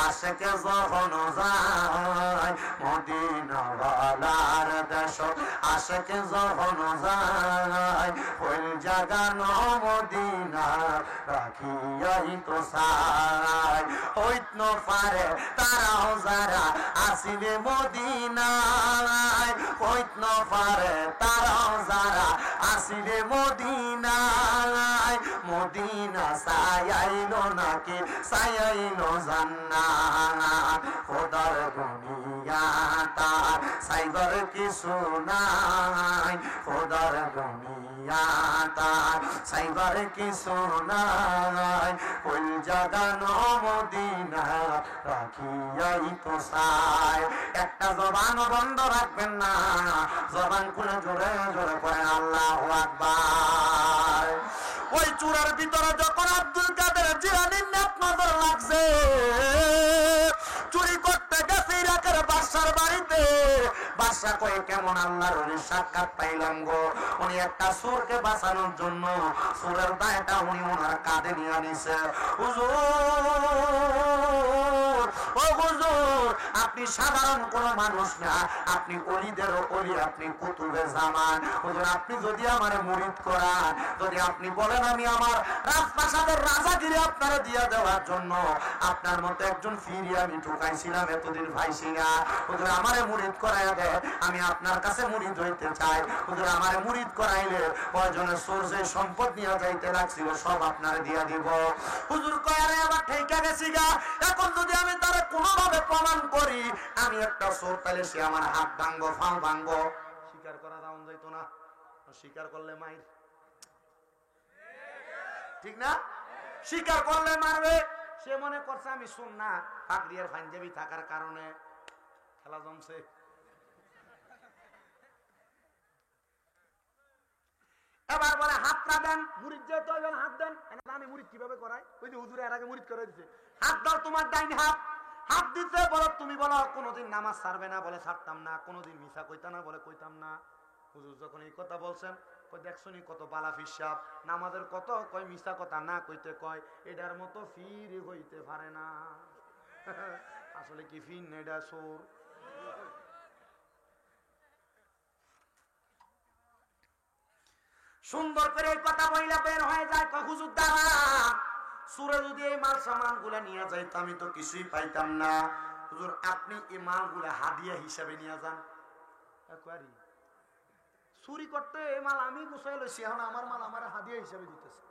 আশেকে যখন যায়, মদিনা ওয়ালার দেশ আশেকে যখন যায়, ওই জাগানো মদিনা রাখিয়াই তো সাই। হইত ন পারে তারাও যারা আসিবে মদিনায়, হইত ন পারে তারাও যারা আসিবে মদিনায়, মদিনা সায়াইলো নাকি সায়াইলো জান্নাত, খোদার দুনিয়া তার সাইবার কিছু নাই, খোদার দুনিয়া তার সাইবার কিছু নাই। ওই জাগানো মদিনা রাখিয়াই তো সাই। একটা জবান বন্ধ রাখবেন না, জবান খুলে জোরে জোরে পড়েন আল্লাহু আকবার। ওই চূড়ার ভিতরে যখন আব্দুল কাদের জিলানীর নেক নজর লাগছে, চুরি করতে গেছে ইরাকের বাদশার বাড়িতে। বাদশা কয়ে কেমন আল্লাহর ওলি সাক্ষাৎ পাইলাম গো। উনি একটা চোরকে বাঁচানোর জন্য চোরের দায়টা উনি ওনার কাঁধে নিয়ে নিছে। হুজুর, ও হুজুর, আপনি সাধারণ কোন মানুষ না, আপনি অলিদেরও অলি, আপনি কুতুবে জামান। হুজুর, আপনি যদি আমার মুরিদ করান, যদি আপনি বলেন আমি আমার রাজপ্রাসাদের রাজাগিরি আপনারা দিয়ে দেওয়ার জন্য, আপনার মতো একজন ফিরি আমি ঠুকাইছিলাম এতদিন ভাইছি না, হুজুর আমারে মুরিদ করাইয়া দেয়, আমি আপনার কাছে মুরিদ হইতে চাই। হুজুর আমারে মুরিদ করাইলে কয়জনের সোর্সে সম্পদ নিয়ে যাইতে লাগছিল সব আপনারে দিয়া দিব। হুজুর কয়ারে আবার ঠেকা গেছি গা, এখন যদি আমি তারে কোনোভাবে প্রমাণ করি আমি একটা চোর, তাহলে সে আমার হাত ভাঙবো, ফাও ভাঙবো। স্বীকার করা যাওয়া যাইতো না, স্বীকার করলে মাইর, ঠিক না? স্বীকার করলে মারবে। সে মনে করছে আমি শুন না, পাগড়িয়ার পাঞ্জাবি থাকার কারণে খেলা জমছে। দেন। মুরিদ যেহেতু হইবেন হাত দেন। আমি মুরিদ কিভাবে করাই? ওই যে হুজুরে এর আগে মুরিদ করে দিছে। হাত দাও, তোমার ডাইন হাত। হাত দিতে বলো, তুমি বলো কোনোদিন নামাজ ছাড়বে না, বলে ছাড়তাম না। কোনোদিন মিছা কইতা না, বলে কইতাম না। হুজুর যখন এই কথা বলছেন, কই দেখছনি কত বালা হিসাব, নামাজের কত কয় মিছা কথা না কইতে কয়, এটার মতো ফির হইতে পারে না। আসলে কি ফির না, এটা সোর। সুন্দর করে এই কথা বইলা বের হয়ে যায়, কয় হুজুর দাঁড়া, সুরে যদি এই মাল সামান গুলা নিয়ে যাইতো আমি তো কিছুই পাইতাম না। হুজুর আপনি এই মাল গুলা হাদিয়া হিসাবে নিয়ে যান। চুরি করতে এই মাল আমি গুছাই লইছি, এখন আমার মাল আমার হাদিয়া হিসাবে দিতেছে।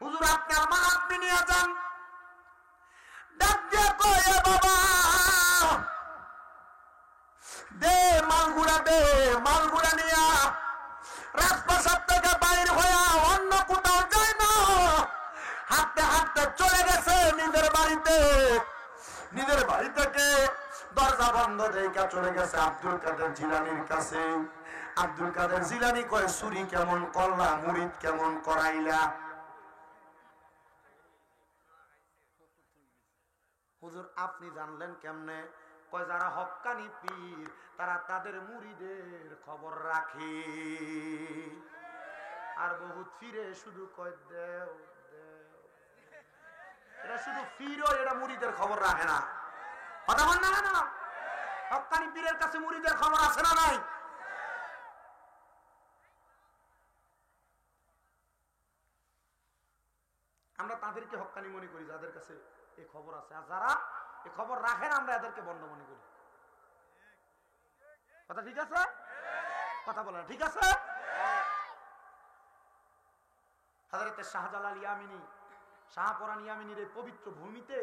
হুজুর আপনার মাল আপনি নিয়ে যান। ডাক দিয়ে কয় বাবা দে মালগুড়া, দে মালগুড়া নিয়া রাজপ্রাসাদ থেকে বাইর হইয়া অন্য কোথাও যায় না, হাঁটতে হাঁটতে চলে গেছে নিজের বাড়িতে। নিজের বাড়ি থেকে দরজা বন্ধ দেখা চলে গেছে আব্দুল কাদের জিলানির কাছে। আব্দুল কাদের জিলানি কয় চুরি কেমন করলা, মুরিদ কেমন করাইলা? হুজুর আপনি জানলেন কেমনে? কয় যারা হক্কানি পীর তারা তাদের মুরিদের খবর রাখে। আর বহুত ফিরে শুধু কয় দেও দেও, এটা শুধু ফিরো, এটা মুরিদের খবর রাখে না। কথা বল না না, হক্কানি পীরের কাছে মুরিদের খবর আছে না নাই? আমরা তাদেরকে হক্কানি মনে করি যাদের কাছে এই খবর আছে, আর যারা এই খবর রাখেন আমরা এদেরকে বন্ধ মনে করি। কথা ঠিক আছে? কথা বলেন ঠিক আছে? হযরত শাহজালাল ইয়ামিনী, শাহপরান ইয়ামিনীর এই পবিত্র ভূমিতে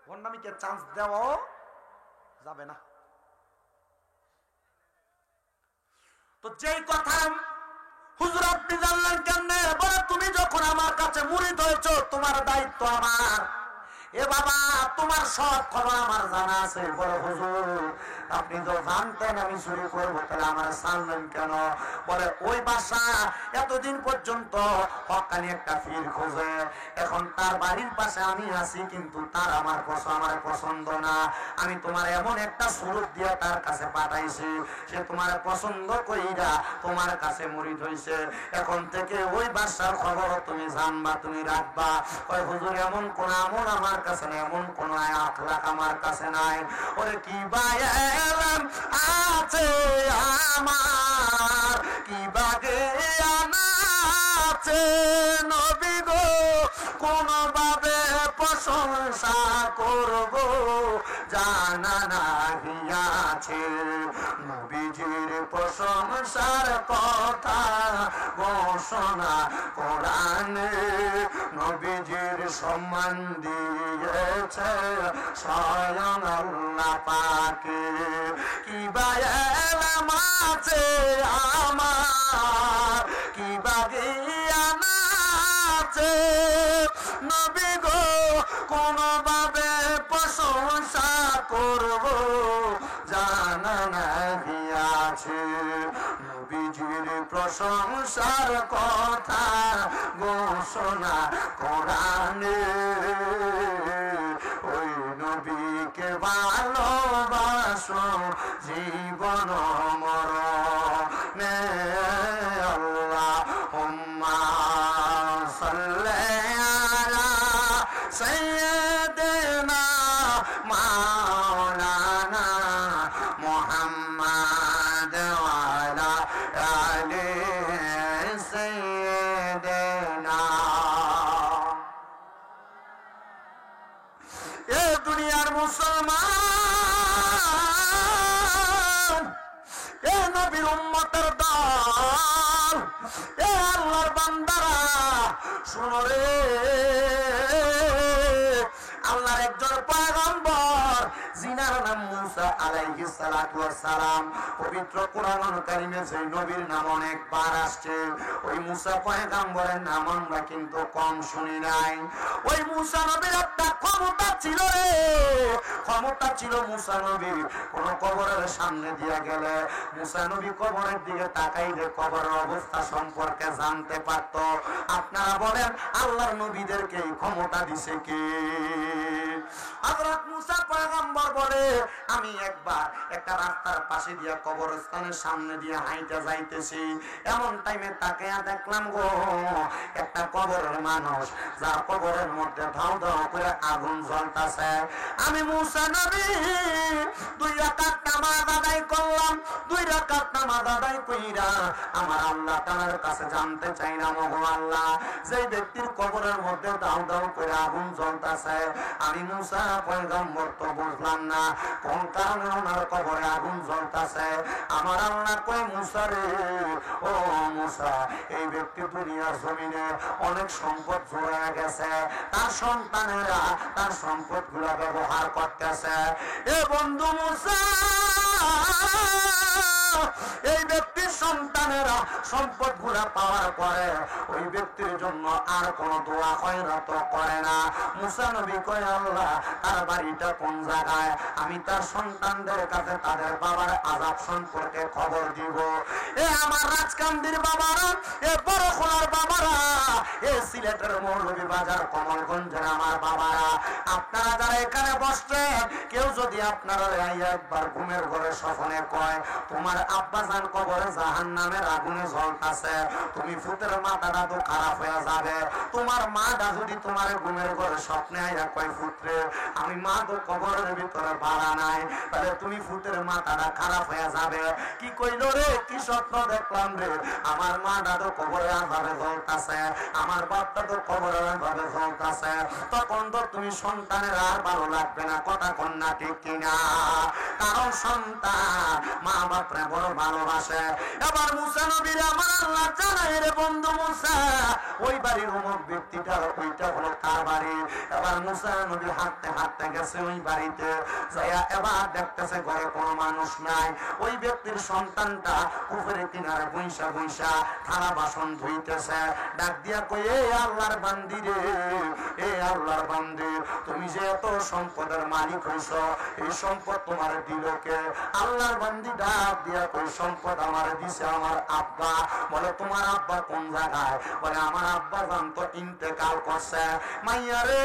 ভণ্ডামিকে চান্স দেওয়া যাবে না। তো যেই কথা হুজুর আপনি জানলেন কেমনে? বলে তুমি যখন আমার কাছে মুরিদ হয়েছো তোমার দায়িত্ব আমার। এ বাবা তোমার সব খবর আমার জানা আছে। বলে হুজুর আপনি তো জানতেন আমি চুরি করবো, তাহলে আমার জানলেন কেন? বলে ওই বাসা এতদিন পর্যন্ত হক্কানি একটা ফির খোঁজে, এখন তার বাড়ির পাশে আমি আছি কিন্তু তার আমার পছন্দ না। আমি তোমার এমন একটা সুরত দিয়ে তার কাছে পাঠাইছি, সে তোমার পছন্দ কইরা তোমার কাছে মুরিদ হইছে। এখন থেকে ওই বাসার খবর তুমি জানবা, তুমি রাখবা। ওই হুজুর এমন কোন আমল আমার কাছে নাই, এমন কোন আখলাক আমার কাছে নাই। ওরে কি বায়ালাম আছে আমার, কি বাগে আনা আছে নবী গো, কোন ভাবে প্রশংসা করব জানা নাহি আছে। নবীজির প্রশংসার কথা ঘোষণা কোরআনে, নবীজির সম্মান দিয়েছে স্বয়ং আল্লাহ পাকে। কি বায়ালাম আছে আমার, কি বাগিয়ানা আছে নবী গো, কোন ভাবে প্রশংসা করব জানা নাহি আছে। নবীজির প্রশংসার কথা ঘোষণা কোরআনে, ওই নবীকে ভালোবাসো জীবন মরণে। আল্লাহুম্মা সাল্লি আলা সাইয়্যিদিনা মাওলানা মুহাম্মাদ ওয়া আলা আলি সাইয়্যিদিনা। এ দুনিয়ার মুসলমান, এ নবীর উম্মতের দল, এ আল্লাহর বান্দারা শুনো রে, আল্লাহর একজন পয়গম্বর জিনার নাম মুসা আলাইহিস সালাতু ওয়াস সালাম। পবিত্র কোরআনুল কারীমে যে নবীর নাম অনেকবার আসছে, ওই মুসা পয়গম্বরের নাম আমরা কিন্তু কম শুনি নাই। ওই মুসা নবীর একটা ক্ষমতা ছিল রে, ক্ষমতা ছিল মুসা নবীর। কোন কবরের সামনে দিয়ে গেলে মুসা নবী কবরের দিকে তাকাইলে কবরের অবস্থা সম্পর্কে জানতে পারত। আপনারা বলেন আল্লাহর নবীদেরকে এই ক্ষমতা দিছে কে? হযরত মুসা পয়গম্বর বলে, আমি একবার একটা রাস্তার পাশে দিয়ে কবরস্থানের সামনে দিয়ে হাইটা যাইতেছি, এমন টাইমে তাকে দেখলাম গো একটা কবরের মানুষ, যার কবরের মধ্যে ধাও ধাও করে আগুন জ্বলতাছে। আমি মুসা নবী 2 রাকাত নামাজ আদায় করলাম। 2 রাকাত নামাজ আদায় কইরা আমার আল্লাহ তাআলার কাছে জানতে চাইলাম, ওগো আল্লাহ, যে ব্যক্তির কবরের মধ্যে ধাও ধাও করে আগুন জ্বলতাছে, আমি মুসা পয়গম্বর তো বুঝলাম না কোন কারণে ওনার কবরে আগুন জ্বলতাছে। আমার আল্লাহ কয়, মুসা রে, ও মুসা, এই ব্যক্তি দুনিয়ার জমিনে অনেক সম্পদ জোড়া গেছে, তার সন্তানেরা তার সম্পদ গুলা ব্যবহার করতেছে। এ বন্ধু মুসা, এই ব্যক্তির সন্তানেরা সম্পদ গুলা পাওয়ার পরে ওই ব্যক্তির জন্য আর কোন দোয়া খয়রাত করে না। মুসা নবী কয়, আল্লাহ, তার বাড়িটা কোন জায়গায়? আমি তার সন্তানদের কাছে তাদের বাবার আযাব সম্পর্কে খবর দিব। এ আমার রাজকান্দির বাবারা, এ বড় খোলার বাবারা, এ সিলেটের মৌলভীবাজার কমলগঞ্জের আমার বাবারা, আপনারা যারা এখানে বসছেন, কেউ যদি আপনারা একবার ঘুমের ঘরে স্বপ্নে কয় তোমার আব্বাজান কবরে জাহান্নামের আগুনে জ্বলতাছে, তুমি ফুতের মাথাটা তো খারাপ হয়ে যাবে। তোমার মাটা যদি তোমার ঘুমের ঘরে স্বপ্নে আইয়া কয়, ফুতরে, আমি মা তো কবরের ভিতরে বাড়া নাই, তাহলে তুমি ফুতের মাথাটা খারাপ হয়ে যাবে। কি কইল রে, কি স্বপ্ন দেখলাম রে? আমার মাটা তো কবরে আজাবে জ্বলতাছে, আমার বাপটা তো কবরে আজাবে জ্বলতাছে। তখন তো তুমি সন্তানের আর ভালো লাগবে না, কথা কন্যা ঠিক কিনা? কারণ সন্তান মা বাপরে বড় ভালোবাসে। এবার মুসা নবীর আমার আল্লাহ জানায়, রে বন্ধু মুসা, ওই বাড়ির অমুক ব্যক্তিটা, ওইটা হলো কার বাড়ি? এবার মুসা নবী হাঁটতে হাঁটতে গেছে ওই বাড়িতে, যাইয়া এবার দেখতেছে ঘরে কোনো মানুষ নাই। ওই ব্যক্তির সন্তানটা পুকুরে কিনারে বইসা বইসা থালা বাসন ধুইতেছে। ডাক দিয়া কই, এ আল্লাহর বান্দি রে, এ আল্লাহর বান্দি, তুমি যে এত সম্পদের মালিক হইছ, এই সম্পদ তোমার দিল কে? আল্লাহর বান্দি ডাক দিয়া কই, সম্পদ আমার দিছে আমার আব্বা। বলে, তোমার আব্বা কোন জায়গায়? বলে, আমার আব্বা জানতো ইন্তেকাল করছে। মাইয়া রে,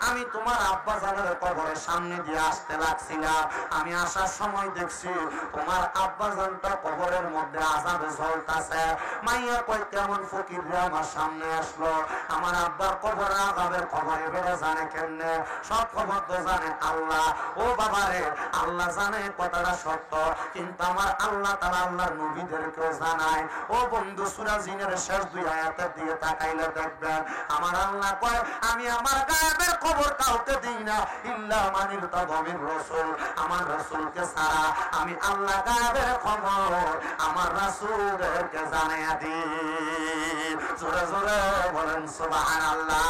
আমি তোমার আব্বা জানের কবরের সামনে দিয়ে আসতে লাগছিলাম, আমি আসার সময় দেখছি তোমার আব্বা জানটা কবরের মধ্যে আযাবে জ্বলতাছে। মাইয়া কই, কেমন ফকির রে আমার সামনে আসলো? আমার আব্বার কবরে আযাবের খবরে বেড়ে জানে কেমনে? সব খবর তো জানে আল্লাহ। ও বাবা রে, আল্লাহ জানে কথাটা সত্য, কিন্তু আমার আল্লাহ তাআলা আল্লাহর নবীদেরকেও জানায়। ও বন্ধু, সূরা জিনের শেষ 2 আয়াতের দিকে তাকাইলে দেখবেন আমার আল্লাহ কয়, আমি আমার গায়েবের খবর কাউকে দিই না, ইল্লা মানিল তাদমির রাসূল, আমার রাসূলকে ছাড়া আমি আল্লাহ গায়েবের খবর আমার রাসূলদেরকে জানাইয়া দিই। জোরে জোরে বলেন সুবহানাল্লাহ।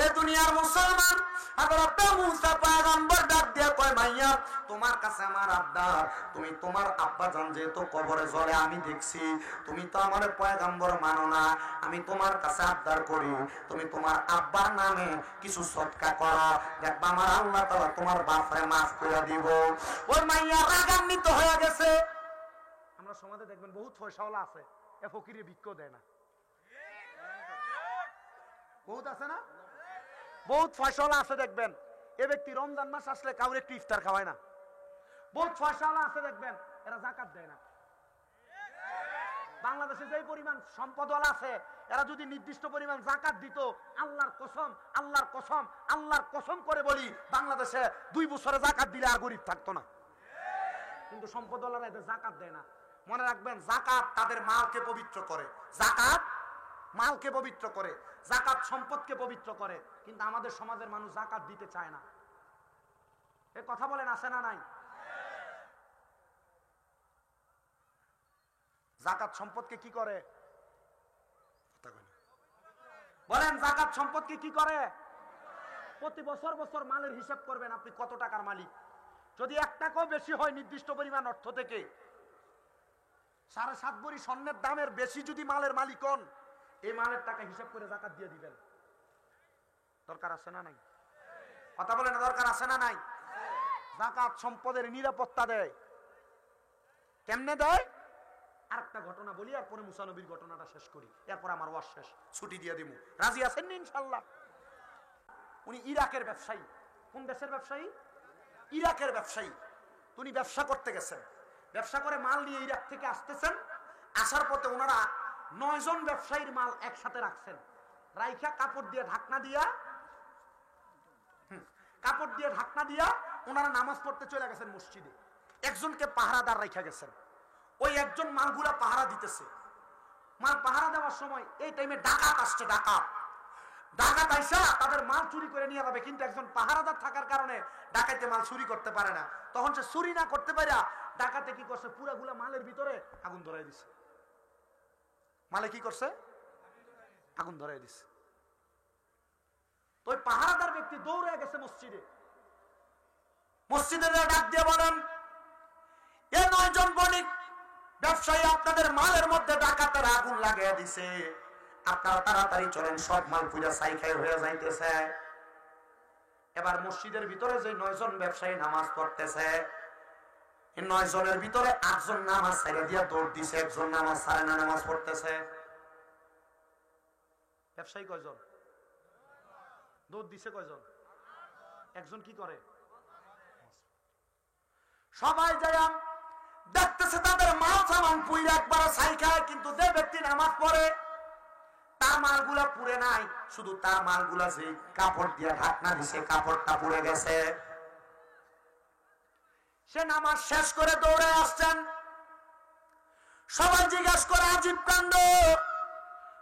এ দুনিয়ার মুসলমান, হযরত মুসা পয়গম্বর ডাক দিয়া কয়, মাইয়া, তোমার কাছে আমার আবদার, তুমি তোমার আব্বা জান যেহেতু কবরে জ্বলে আমি দেখছি, তুমি তো আমার পয়গম্বর মানো না, আমি তোমার কাছে আবদার করি, তুমি তোমার আব্বার নামে কিছু সদকা করো, দেখবা আমার আল্লাহ তাআলা তোমার বাপরে মাফ করে দিব। ওই মাইয়া রাগান্বিত হয়ে গেছে। আমরা সমাজে দেখবেন বহুত পয়সাওয়ালা আছে, এ ফকিরে ভিক্ষা দেয় না, বহুত আছে না, বহুত পয়সাওয়ালা আছে দেখবেন, এ ব্যক্তি রমজান মাস আসলে কাউরে একটু ইফতার খাওয়ায় না। বহুত পয়সাওয়ালা আছে দেখবেন, এরা যাকাত দেয় না। বাংলাদেশে যে পরিমাণ সম্পদওয়ালা আছে, এরা যদি নির্দিষ্ট পরিমাণ যাকাত দিত, আল্লাহর কসম, আল্লাহর কসম, আল্লাহর কসম করে বলি, বাংলাদেশে 2 বছরে যাকাত দিলে আর গরিব থাকতো না। কিন্তু সম্পদওয়ালারা এদের যাকাত দেয় না। মনে রাখবেন, যাকাত তাদের মালকে পবিত্র করে, যাকাত মালকে পবিত্র করে, যাকাত সম্পদকে পবিত্র করে, কিন্তু আমাদের সমাজের মানুষ যাকাত দিতে চায় না। এ কথা বলেন, আছে না নাই? যাকাত সম্পদকে কি করে বলেন? যাকাত সম্পদকে কি করে? প্রতি বছর বছর মালের হিসাব করবেন, আপনি কত টাকার মালিক। যদি 1 টাকাও বেশি হয় নির্দিষ্ট পরিমাণ অর্থ থেকে, 7.5 ভরি স্বর্ণের দামের বেশি যদি মালের মালিক হন, এই মালের টাকা হিসাব করে যাকাত দিয়ে দিবেন। দরকার আছে না নাই? কথা বলে না, দরকার আছে না নাই? যাকাত সম্পদের নিরাপত্তা দেয়। কেমনে দেয়? আরেকটা ঘটনা বলি, আর পরে মুসা নবীর ঘটনাটা শেষ করি, এরপর আমার ওয়াজ শেষ, ছুটি দিয়ে দিব। রাজি আছেন নি ইনশাআল্লাহ? উনি ইরাকের ব্যবসায়ী। কোন দেশের ব্যবসায়ী? ইরাকের ব্যবসায়ী। উনি ব্যবসা করতে গেছেন, ব্যবসা করে মাল নিয়ে ইরাক থেকে আসতেছেন। আসার পথে ওনারা 9 জন ব্যবসায়ীর মাল একসাথে রাখছেন, রাইখা কাপড় দিয়ে ঢাকনা দিয়া ওনারা নামাজ পড়তে চলে গেছেন মসজিদে। একজনকে পাহারাদার রাইখা গেছেন, ওই একজন মালগুলা পাহারা দিতেছে। মাল পাহারা দেওয়ার সময় এই টাইমে ডাকাত আসছে, ডাকাত আইসা তাদের মাল চুরি করে নিয়ে যাবে, কিন্তু একজন পাহারাদার থাকার কারণে ডাকাইতে মাল চুরি করতে পারে না। তখন সে চুরি না করতে পারে, ডাকাতে কি করছে, পুরাগুলা মালের ভিতরে আগুন ধরাই দিছে। মালে কি করছে? আগুন ধরাই দিছে। তো ওই পাহারাদার ব্যক্তি দৌড়ে গেছে মসজিদে ডাক দিয়ে বলেন, এ 9 জন বণিক ব্যবসায়ী আপনাদের মালের মধ্যে ডাকাতের আগুন লাগিয়ে দিছে, আপনারা তাড়াতাড়ি চলেন, সব মাল পুরা ছাই হয়ে যাইতেছে। এবার মসজিদের ভিতরে যে 9 জন ব্যবসায়ী নামাজ পড়তেছে, এই 9 জনের ভিতরে 8 জন নামাজ ছেড়ে দিয়ে দৌড় দিছে, একজন নামাজ ছাড়ে না, নামাজ পড়তেছে। ব্যবসায়ী কয়জন? দৌড় দিছে কয়জন? একজন কি করে? সবাই যায় দেখতেছে তাদের মাল সামান পুইরা একবার ছাই খায়, কিন্তু যে ব্যক্তি নামাজ পড়ে তার মালগুলা পুড়ে নাই, শুধু তার মালগুলা যে কাপড় দিয়ে ঢাকনা দিছে কাপড়টা পুড়ে গেছে। সে নামাজ শেষ করে দৌড়ে আসছেন। সবাই জিজ্ঞাসা করে, আজীব কাণ্ড,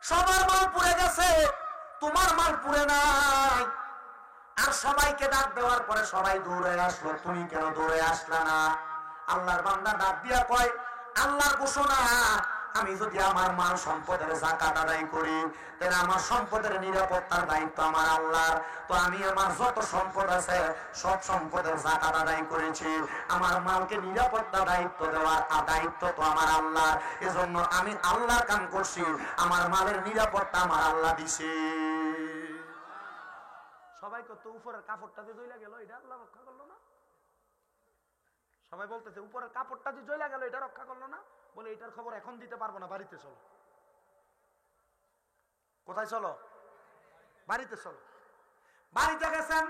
সবার মাল পুড়ে গেছে, তোমার মাল পুড়ে নাই। আর সবাইকে ডাক দেওয়ার পরে সবাই দৌড়ে আসলো, তুমি কেন দৌড়ে আসলা না? আল্লাহর বান্দা ডাক দিয়া কয়, আল্লাহর ঘোষণা, আমি যদি আমার মাল সম্পদের যাকাত আদায় করি, তাহলে আমার সম্পদের নিরাপত্তার দায়িত্ব আমার আল্লাহর। তো আমি আমার যত সম্পদ আছে সব সম্পদের যাকাত আদায় করেছি, আমার মালকে নিরাপত্তা দায়িত্ব দেওয়ার দায়িত্ব তো আমার আল্লাহর। এজন্য আমি আল্লাহর কাম করছি, আমার মালের নিরাপত্তা আমার আল্লাহ দিছে। সবাই কত উপরের কাপড়টা যে জ্বলা গেল, এটা আল্লাহ রক্ষা করলো না? সবাই বলতেছে উপরের কাপড়টা যে জ্বলা গেল, এটা রক্ষা করলো না? বলে এটার খবর এখন দিতে পারবো না, বাড়িতে চলো। কোথায় চলো? বাড়িতে চলো। বাড়িতে গেছেন,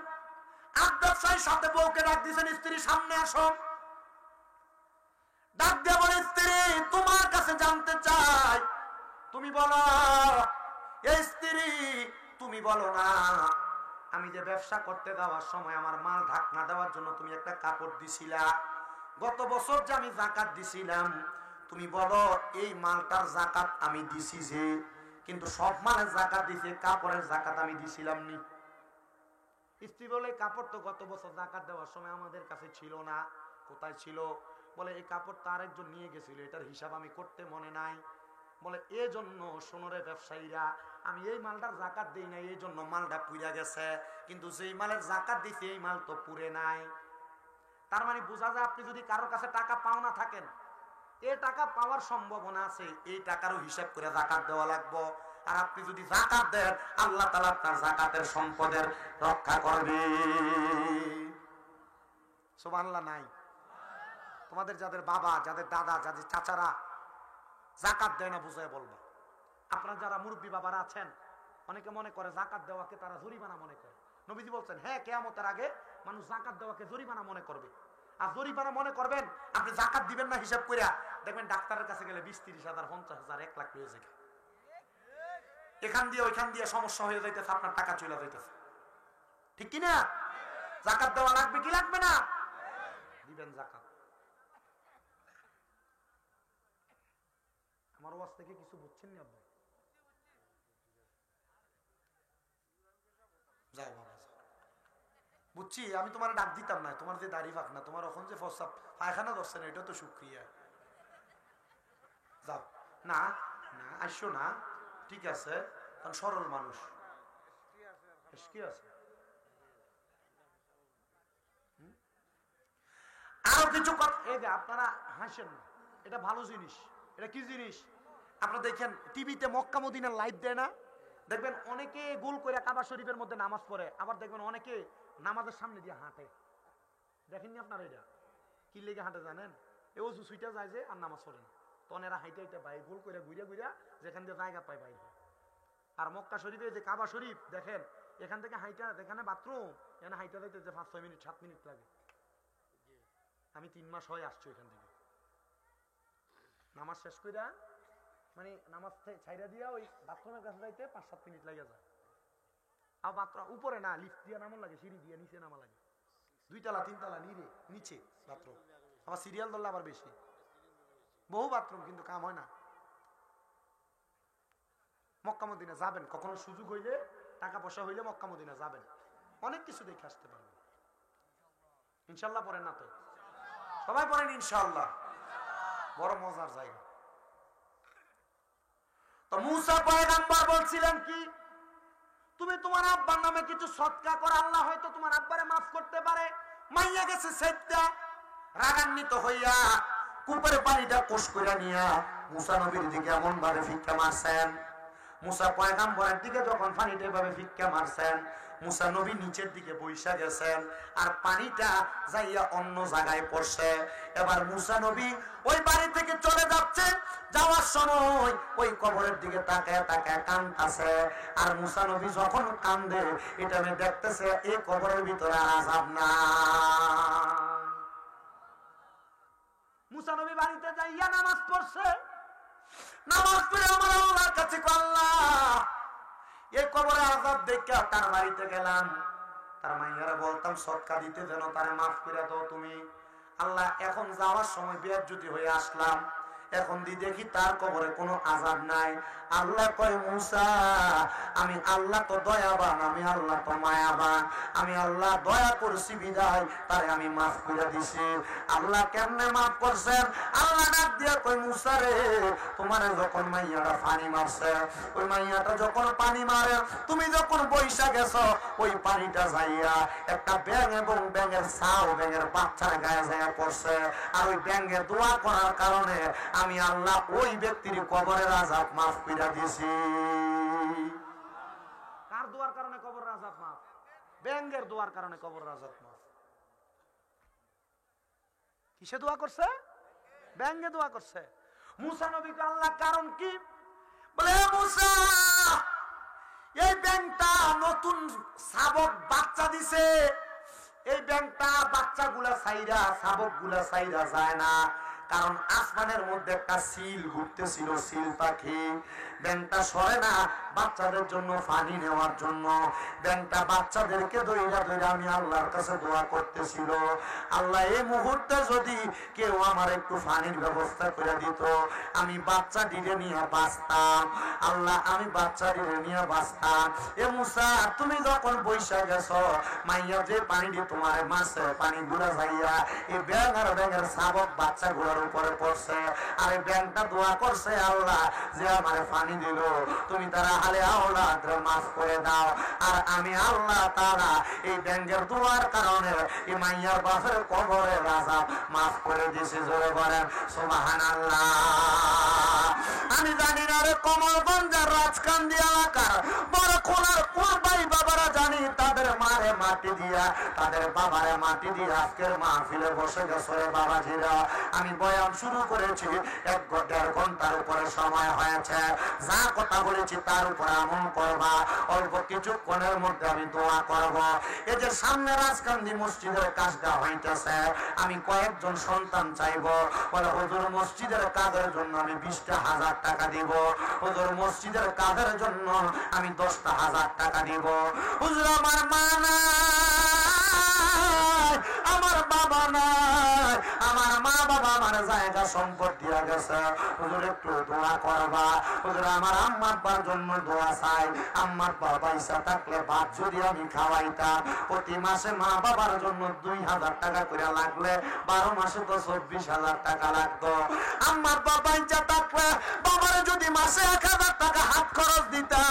ব্যবসায়ীর সাথে বউকে ডাক দিয়েছেন, স্ত্রী সামনে আসো। ডাক দিয়ে বলে, স্ত্রী তোমার কাছে জানতে চাই, তুমি বলো। এই স্ত্রী তুমি বলো না, আমি যে ব্যবসা করতে যাওয়ার সময় আমার মাল ঢাকনা দেওয়ার জন্য তুমি একটা কাপড় দিছিলা, গত বছর যে আমি যাকাত দিছিলাম, তুমি বলো এই মালটার যাকাত আমি দিছি যে, কিন্তু সব মালের যাকাত দিছে, কাপড়ের যাকাত আমি দিছিলাম নি। স্ত্রী বলে, কাপড় তো গত বছর যাকাত দেওয়ার সময় আমাদের কাছে ছিল না। কোথায় ছিল? বলে এই কাপড় তো আরেকজন নিয়ে গেছিল, এটার হিসাব আমি করতে মনে নাই। বলে এজন্য সোনরে ব্যবসায়ীরা, আমি এই মালটার যাকাত দেই নাই, এই জন্য মালটা পুড়ে গেছে, কিন্তু যেই মালের যাকাত দিছে এই মাল তো পুড়ে নাই। তার মানে বোঝা যায়, আপনি যদি কারোর কাছে টাকা পাও না থাকেন, এই টাকা পাওয়ার সম্ভাবনা আছে, এই টাকারও হিসাব করে যাকাত দেওয়া লাগবে। আর আপনি যদি যাকাত দেন, আল্লাহ তাআলা আপনার যাকাতের সম্পদের রক্ষা করবে। সুবহানাল্লাহ নাই? তোমাদের যাদের বাবা, যাদের দাদা, যাদের চাচারা যাকাত দেয় না, বুঝায় বলবা। আপনারা যারা মুরব্বী বাবারা আছেন, অনেকে মনে করে যাকাত দেওয়াকে তারা জরিমানা মনে করে। নবীজি বলছেন, হ্যাঁ, কিয়ামতের আগে মানুষ যাকাত দেওয়াকে জরিমানা মনে করবে। আর জরিমানা মনে করবেন, আপনি যাকাত দিবেন না হিসাব কইরা, দেখবেন ডাক্তারের কাছে গেলে 20-30,000, 50,000, 1 লাখ হয়ে যায়। এখান দিয়ে ওইখান দিয়ে সমস্যা হয়ে যাইতেছে, আপনার টাকা চলে যাইতেছে। ঠিক কিনা? যাকাত দেওয়া লাগবে কি লাগবে না? দিবেন যাকাত। আমার ওয়াজ থেকে কিছু বুঝছেন না আপনি? যাও বাবা, বুঝছি, আমি তোমার ডাক দিতাম না, তোমার যে দাড়ি ফাঁক না, তোমার এখন যে ফসাব পায়খানা ধরছে না, এটা তো শুক্রিয়া। যাও না, না আসো না, ঠিক আছে, কারণ সরল মানুষ। কি আছে আরো কিছু কথা, এই যে আপনারা হাসেন না, এটা ভালো জিনিস। এটা কি জিনিস? আপনারা দেখেন টিভিতে মক্কা মদিনার লাইভ দেয় না, দেখবেন অনেকে গোল করে কাবা শরীফের মধ্যে নামাজ পড়ে, আবার দেখবেন অনেকে নামাজের সামনে দিয়ে হাঁটে। দেখেননি আপনারা এটা? কি লেগে হাঁটে জানেন? এ অজু সুইটা যায় যে আর নামাজ পড়ে না, তখন এরা হাইটে হাইটে বাইর গোল করে ঘুরে ঘুরে যেখান দিয়ে জায়গা পায় বাইর হয়। আর মক্কা শরীফে যে কাবা শরীফ দেখেন, এখান থেকে হাইটা, যেখানে বাথরুম এখানে হাইটা যাইতে যে 5-6 মিনিট 7 মিনিট লাগে। আমি 3 মাস হয় আসছি এখান থেকে, নামাজ শেষ করে মানে নামাজ ছাইরা দিয়া ওই বাথরুমের কাছে যাইতে 5-7 মিনিট লাগে যায়। আর বাথরুম উপরে না, লিফট দিয়ে নামা লাগে, সিঁড়ি দিয়ে নিচে নামা লাগে, 2 তলা 3 তলা নিচে বাথরুম, আবার সিরিয়াল ধরলে আবার বেশি, বহু বাথরুম, কিন্তু কাম হয় না। মক্কা মদিনা যাবেন, কখনো সুযোগ হইলে, টাকা পয়সা হইলে মক্কা মদিনা যাবেন, অনেক কিছু দেখে আসতে পারবেন ইনশাল্লাহ। পড়েন না তো? সবাই পড়েন ইনশাল্লাহ, বড় মজার জায়গা। তো মুসা পয়গম্বর বলছিলেন কি, তুমি তোমার আব্বার নামে কিছু সদকা করো, আল্লাহ হয়তো তোমার আব্বারে মাফ করতে পারে। মাইয়া গেছে সেটা রাগান্বিত হইয়া কূপের পানিটা কোষ করে নিয়া মুসা নবীর দিকে এমন ভাবে ফিক্কা মারছেন। মুসা পয়গম্বরের দিকে যখন পানিটা এভাবে ফিক্কা মারছেন, মুসা নবী নিচের দিকে বৈশা গেছেন আর পানিটা যাইয়া অন্য জায়গায় পড়ছে। এবার মুসা নবী ওই বাড়ি থেকে চলে যাচ্ছে, যাওয়ার সময় ওই কবরের দিকে তাকায় তাকায় কাঁদতেছে। আর মুসা নবী যখন কান্দে এটা আমি দেখতেছে এই কবরের ভিতরে আযাব না। মুসা নবী বাড়িতে যাইয়া নামাজ পড়ছে, নামাজ পড়ে আমার আল্লাহর কাছে আল্লাহ এই কবরে আযাব দেখে তার বাড়িতে গেলাম, তার মাইয়ারা বলতাম সদকা দিতে যেন তারে মাফ করে দাও তুমি। আল্লাহ এখন যাওয়ার সময় বেয়াজ্জতি হয়ে আসলাম, এখন দি দেখি তার কবরে কোনো আযাব নাই। আল্লাহ কয় মুসা আমি আল্লাহ তো দয়াবান, আমি আল্লাহ তো মায়াবান, আমি আল্লাহ দয়া করছি বিদায় তারে আমি মাফ করে দিছি। আল্লাহ কেমনে মাফ করছেন? আল্লাহ ডাক দিয়া কয় মুসা রে, তোমার যখন মাইয়াটা পানি মারছে, ওই মাইয়াটা যখন পানি মারে তুমি যখন বৈশা গেছো, ওই পানিটা যাইয়া একটা ব্যাঙ এবং ব্যাঙের ছাও ব্যাঙের বাচ্চার গায়ে যাইয়া পড়ছে। আর ওই ব্যাঙের দোয়া করার কারণে আমি আল্লাহ ওই ব্যক্তির কবরের আযাব মাফ করে দিয়েছি। কার দোয়ার কারণে কবরের আযাব মাফ? ব্যাঙের দোয়ার কারণে কবরের আযাব মাফ। কিসে দোয়া করছে? ব্যাঙে দোয়া করছে। মুসা নবীকে আল্লাহ কারণ কি বলে, মুসা এই ব্যাঙটা নতুন শাবক বাচ্চা দিছে, এই ব্যাঙটা বাচ্চাগুলা ছাইরা শাবকগুলা ছাইরা যায় না, কারণ আসমানের মধ্যে একটা সিল ঘুরতেছিল, সিল পাখি। ব্যাঙটা সরে না বাচ্চাদের জন্য পানি নেওয়ার জন্য। ব্যাঙটা বাচ্চাদেরকে দইরা দইরা আমি আল্লাহর কাছে দোয়া করতেছিল, আল্লাহ এই মুহূর্তে যদি কেউ আমার একটু পানির ব্যবস্থা করে দিত, আমি বাচ্চা ডিরে নিয়ে বাঁচতাম। আল্লাহ আমি বাচ্চা ডিরে নিয়ে বাঁচতাম। এ মুসা তুমি যখন বৈশা গেছো, মাইয়া যে পানি দিয়ে তোমার মাছে পানি গুলা যাইয়া এই ব্যাঙ আর ব্যাঙের শাবক বাচ্চা গুলার উপরে পড়ছে। আর এই ব্যাঙটা দোয়া করছে, আল্লাহ যে আমার পানি দিল তুমি তারা হালে আওলাদ মাফ করে দাও। আর আমি আল্লাহ তাআলা এই ব্যাঙের দোয়ার কারণে এই মাইয়ার বাপের কবরের আযাব মাফ করে দিয়েছে। জোরে বলেন সুবহানাল্লাহ। আমি জানি না রে কমলগঞ্জের রাজকান্দি এলাকার বড় খোলার পূর্বাই বাবারা জানি তাদের মারে মাটি দিয়া, তাদের বাবারে মাটি দিয়ে আজকের মাহফিলে বসে গেছে রে বাবাজিরা। আমি বয়ান শুরু করেছি 1-1.5 ঘন্টার উপরে সময় হয়েছে। যা কথা বলেছি তার উপর আমল করবা। অল্প কিছুক্ষণের মধ্যে আমি দোয়া করব। এই যে সামনে রাজকান্দি মসজিদের কাজটা হইতেছে, আমি কয়েকজন সন্তান চাইব, বলে হুজুর মসজিদের কাজের জন্য আমি 20,000 টাকা দিব, হুজুর মসজিদের কাজের জন্য আমি 10,000 টাকা দিব। হুজুর আমার মা নাই, আমার বাবা নাই, আমার মা বাবা আমার জায়গা সম্পদ দিয়া গেছে, হুজুর একটু দোয়া করবা। হুজুর আমার আম্মা আব্বার জন্য দোয়া চাই, আম্মা আব্বা পয়সা থাকলে ভাত যদি আমি খাওয়াইতাম, প্রতি মাসে মা বাবার জন্য 2,000 টাকা করে লাগলে 12 মাসে তো 24,000 টাকা লাগতো। আম্মা আব্বা পয়সা থাকলে বাবার যদি মাসে 1,000 টাকা হাত খরচ দিতা,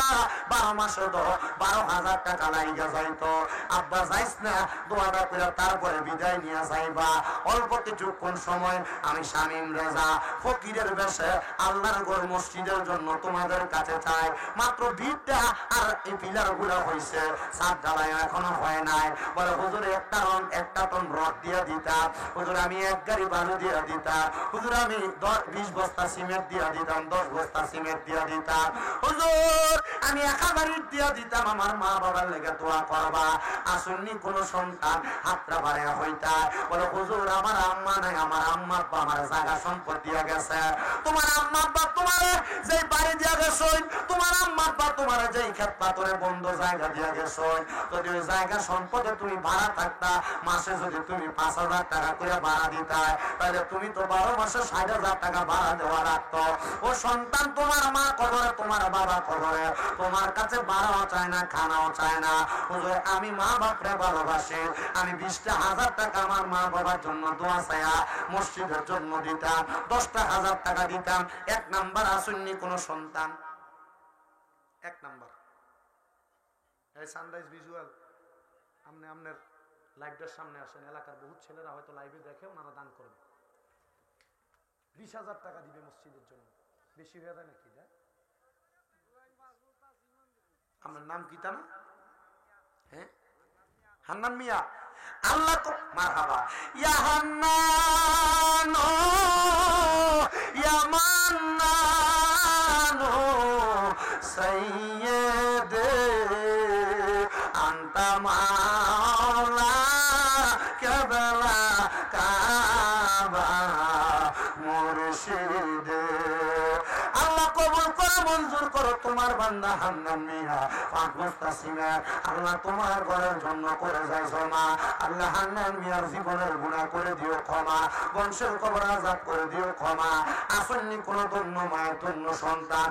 12 মাসে তো 12,000 টাকা লাইগা যাইতো। আব্বা যাইস না, দোয়াটা করে তারপরে বিদায় নিয়ে যাইবা। অল্প কিছুক্ষণ সময় আমি স্বামী ইব্রাহিম রেজা ফকিরের বেশে আল্লাহর ঘর মসজিদের জন্য তোমাদের কাছে চাই। মাত্র ভিড়টা আর এই পিলার গুলা হয়েছে, ছাদ ঢালাই এখনো হয় নাই। বলে হুজুর একটা টন রড দিয়ে দিতাম, হুজুর আমি এক গাড়ি বালু দিয়ে দিতাম, হুজুর আমি 20 বস্তা সিমেন্ট দিয়ে দিতাম, 10 বস্তা সিমেন্ট দিয়ে দিতাম, হুজুর আমি 1000 ইট দিয়ে দিতাম। আমার মা বাবার লেগে দোয়া করবা। আসুননি কোন সন্তান হাতটা বাড়ে হইতা, বলে হুজুর আমার আম্মা নাই, আমার আম্মা আব্বা আমার জায়গা সম্পদ দিয়ে গেছে। তোমার আম্মা আব্বা তোমার যেই বাড়ি দিয়ে গেছে, তোমার আম্মা আব্বা তোমার যেই ক্ষেত পাথরে বন্ধ জায়গা দিয়ে গেছে, যদি ওই জায়গা সম্পদে তুমি ভাড়া থাকতা, মাসে যদি তুমি 5000 টাকা করে ভাড়া দিতা, তাহলে তুমি তো 12 মাসে 60,000 টাকা ভাড়া দেওয়া রাখতো। ও সন্তান তোমার মা কবরে, তোমার বাবা কবরে, তোমার কাছে ভাড়াও চায় না, খানাও চায় না। হুজুর আমি মা বাপরে ভালোবাসি, আমি 20,000 টাকা আমার মা বাবার জন্য দোয়া চায়া মসজিদের জন্য দিতাম, 10,000 টাকা দিতাম। 1 নাম্বার আসুননি কোন সন্তান। 1 নাম্বার এই সানরাইজ ভিজুয়াল, আপনি আপনার লাইভটার সামনে আসেন, এলাকার বহুত ছেলেরা হয়তো লাইভে দেখে, ওনারা দান করবে। 20,000 টাকা দিবে মসজিদের জন্য, বেশি হয়ে যায় নাকি? আপনার নাম কি তা না? হ্যাঁ, হান্নান মিয়া। আল্লাহ তো মারহাবা। ইয়া হান্নান ইয়া মান্নান সাইয়্যিদে আনতা মাওলা কেবলা কাবা মুর্শিদে। আল্লাহ কবুল করো, মঞ্জুর করো তোমার বান্দা হান্নান মিয়া 5 বস্তা সিমেন্ট আল্লাহ তোমার ঘরের জন্য করে যায় জমা। আল্লাহ হান্নান মিয়ার জীবনের গুনাহ করে দিও ক্ষমা, বংশের কবর আযাব করে দিও ক্ষমা। আসন্নি কোন ধন্য মায়ের ধন্য সন্তান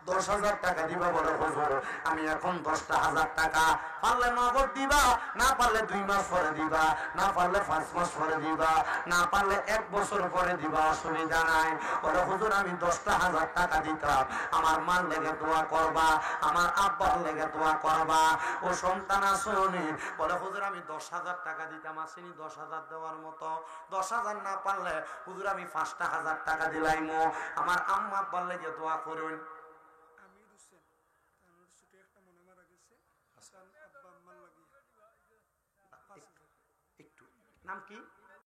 10,000 টাকা দিবা, বলে হুজুর আমি এখন 10,000 টাকা, পারলে নগদ দিবা, না পারলে 2 মাস পরে দিবা, না পারলে 5 মাস পরে দিবা, না পারলে 1 বছর পরে দিবা, অসুবিধা নাই। বলে হুজুর আমি 10,000 টাকা দিতাম, আমার মার লেগে দোয়া করবা, আমার আব্বার লেগে দোয়া করবা। ও সন্তান আসুনি, বলে হুজুর আমি 10,000 টাকা দিতাম, আসেনি 10,000 দেওয়ার মতো, 10,000 না পারলে হুজুর আমি 5,000 টাকা দিলাইমো, আমার আম্মা আব্বার লেগে দোয়া করুন। একটু নাম কি?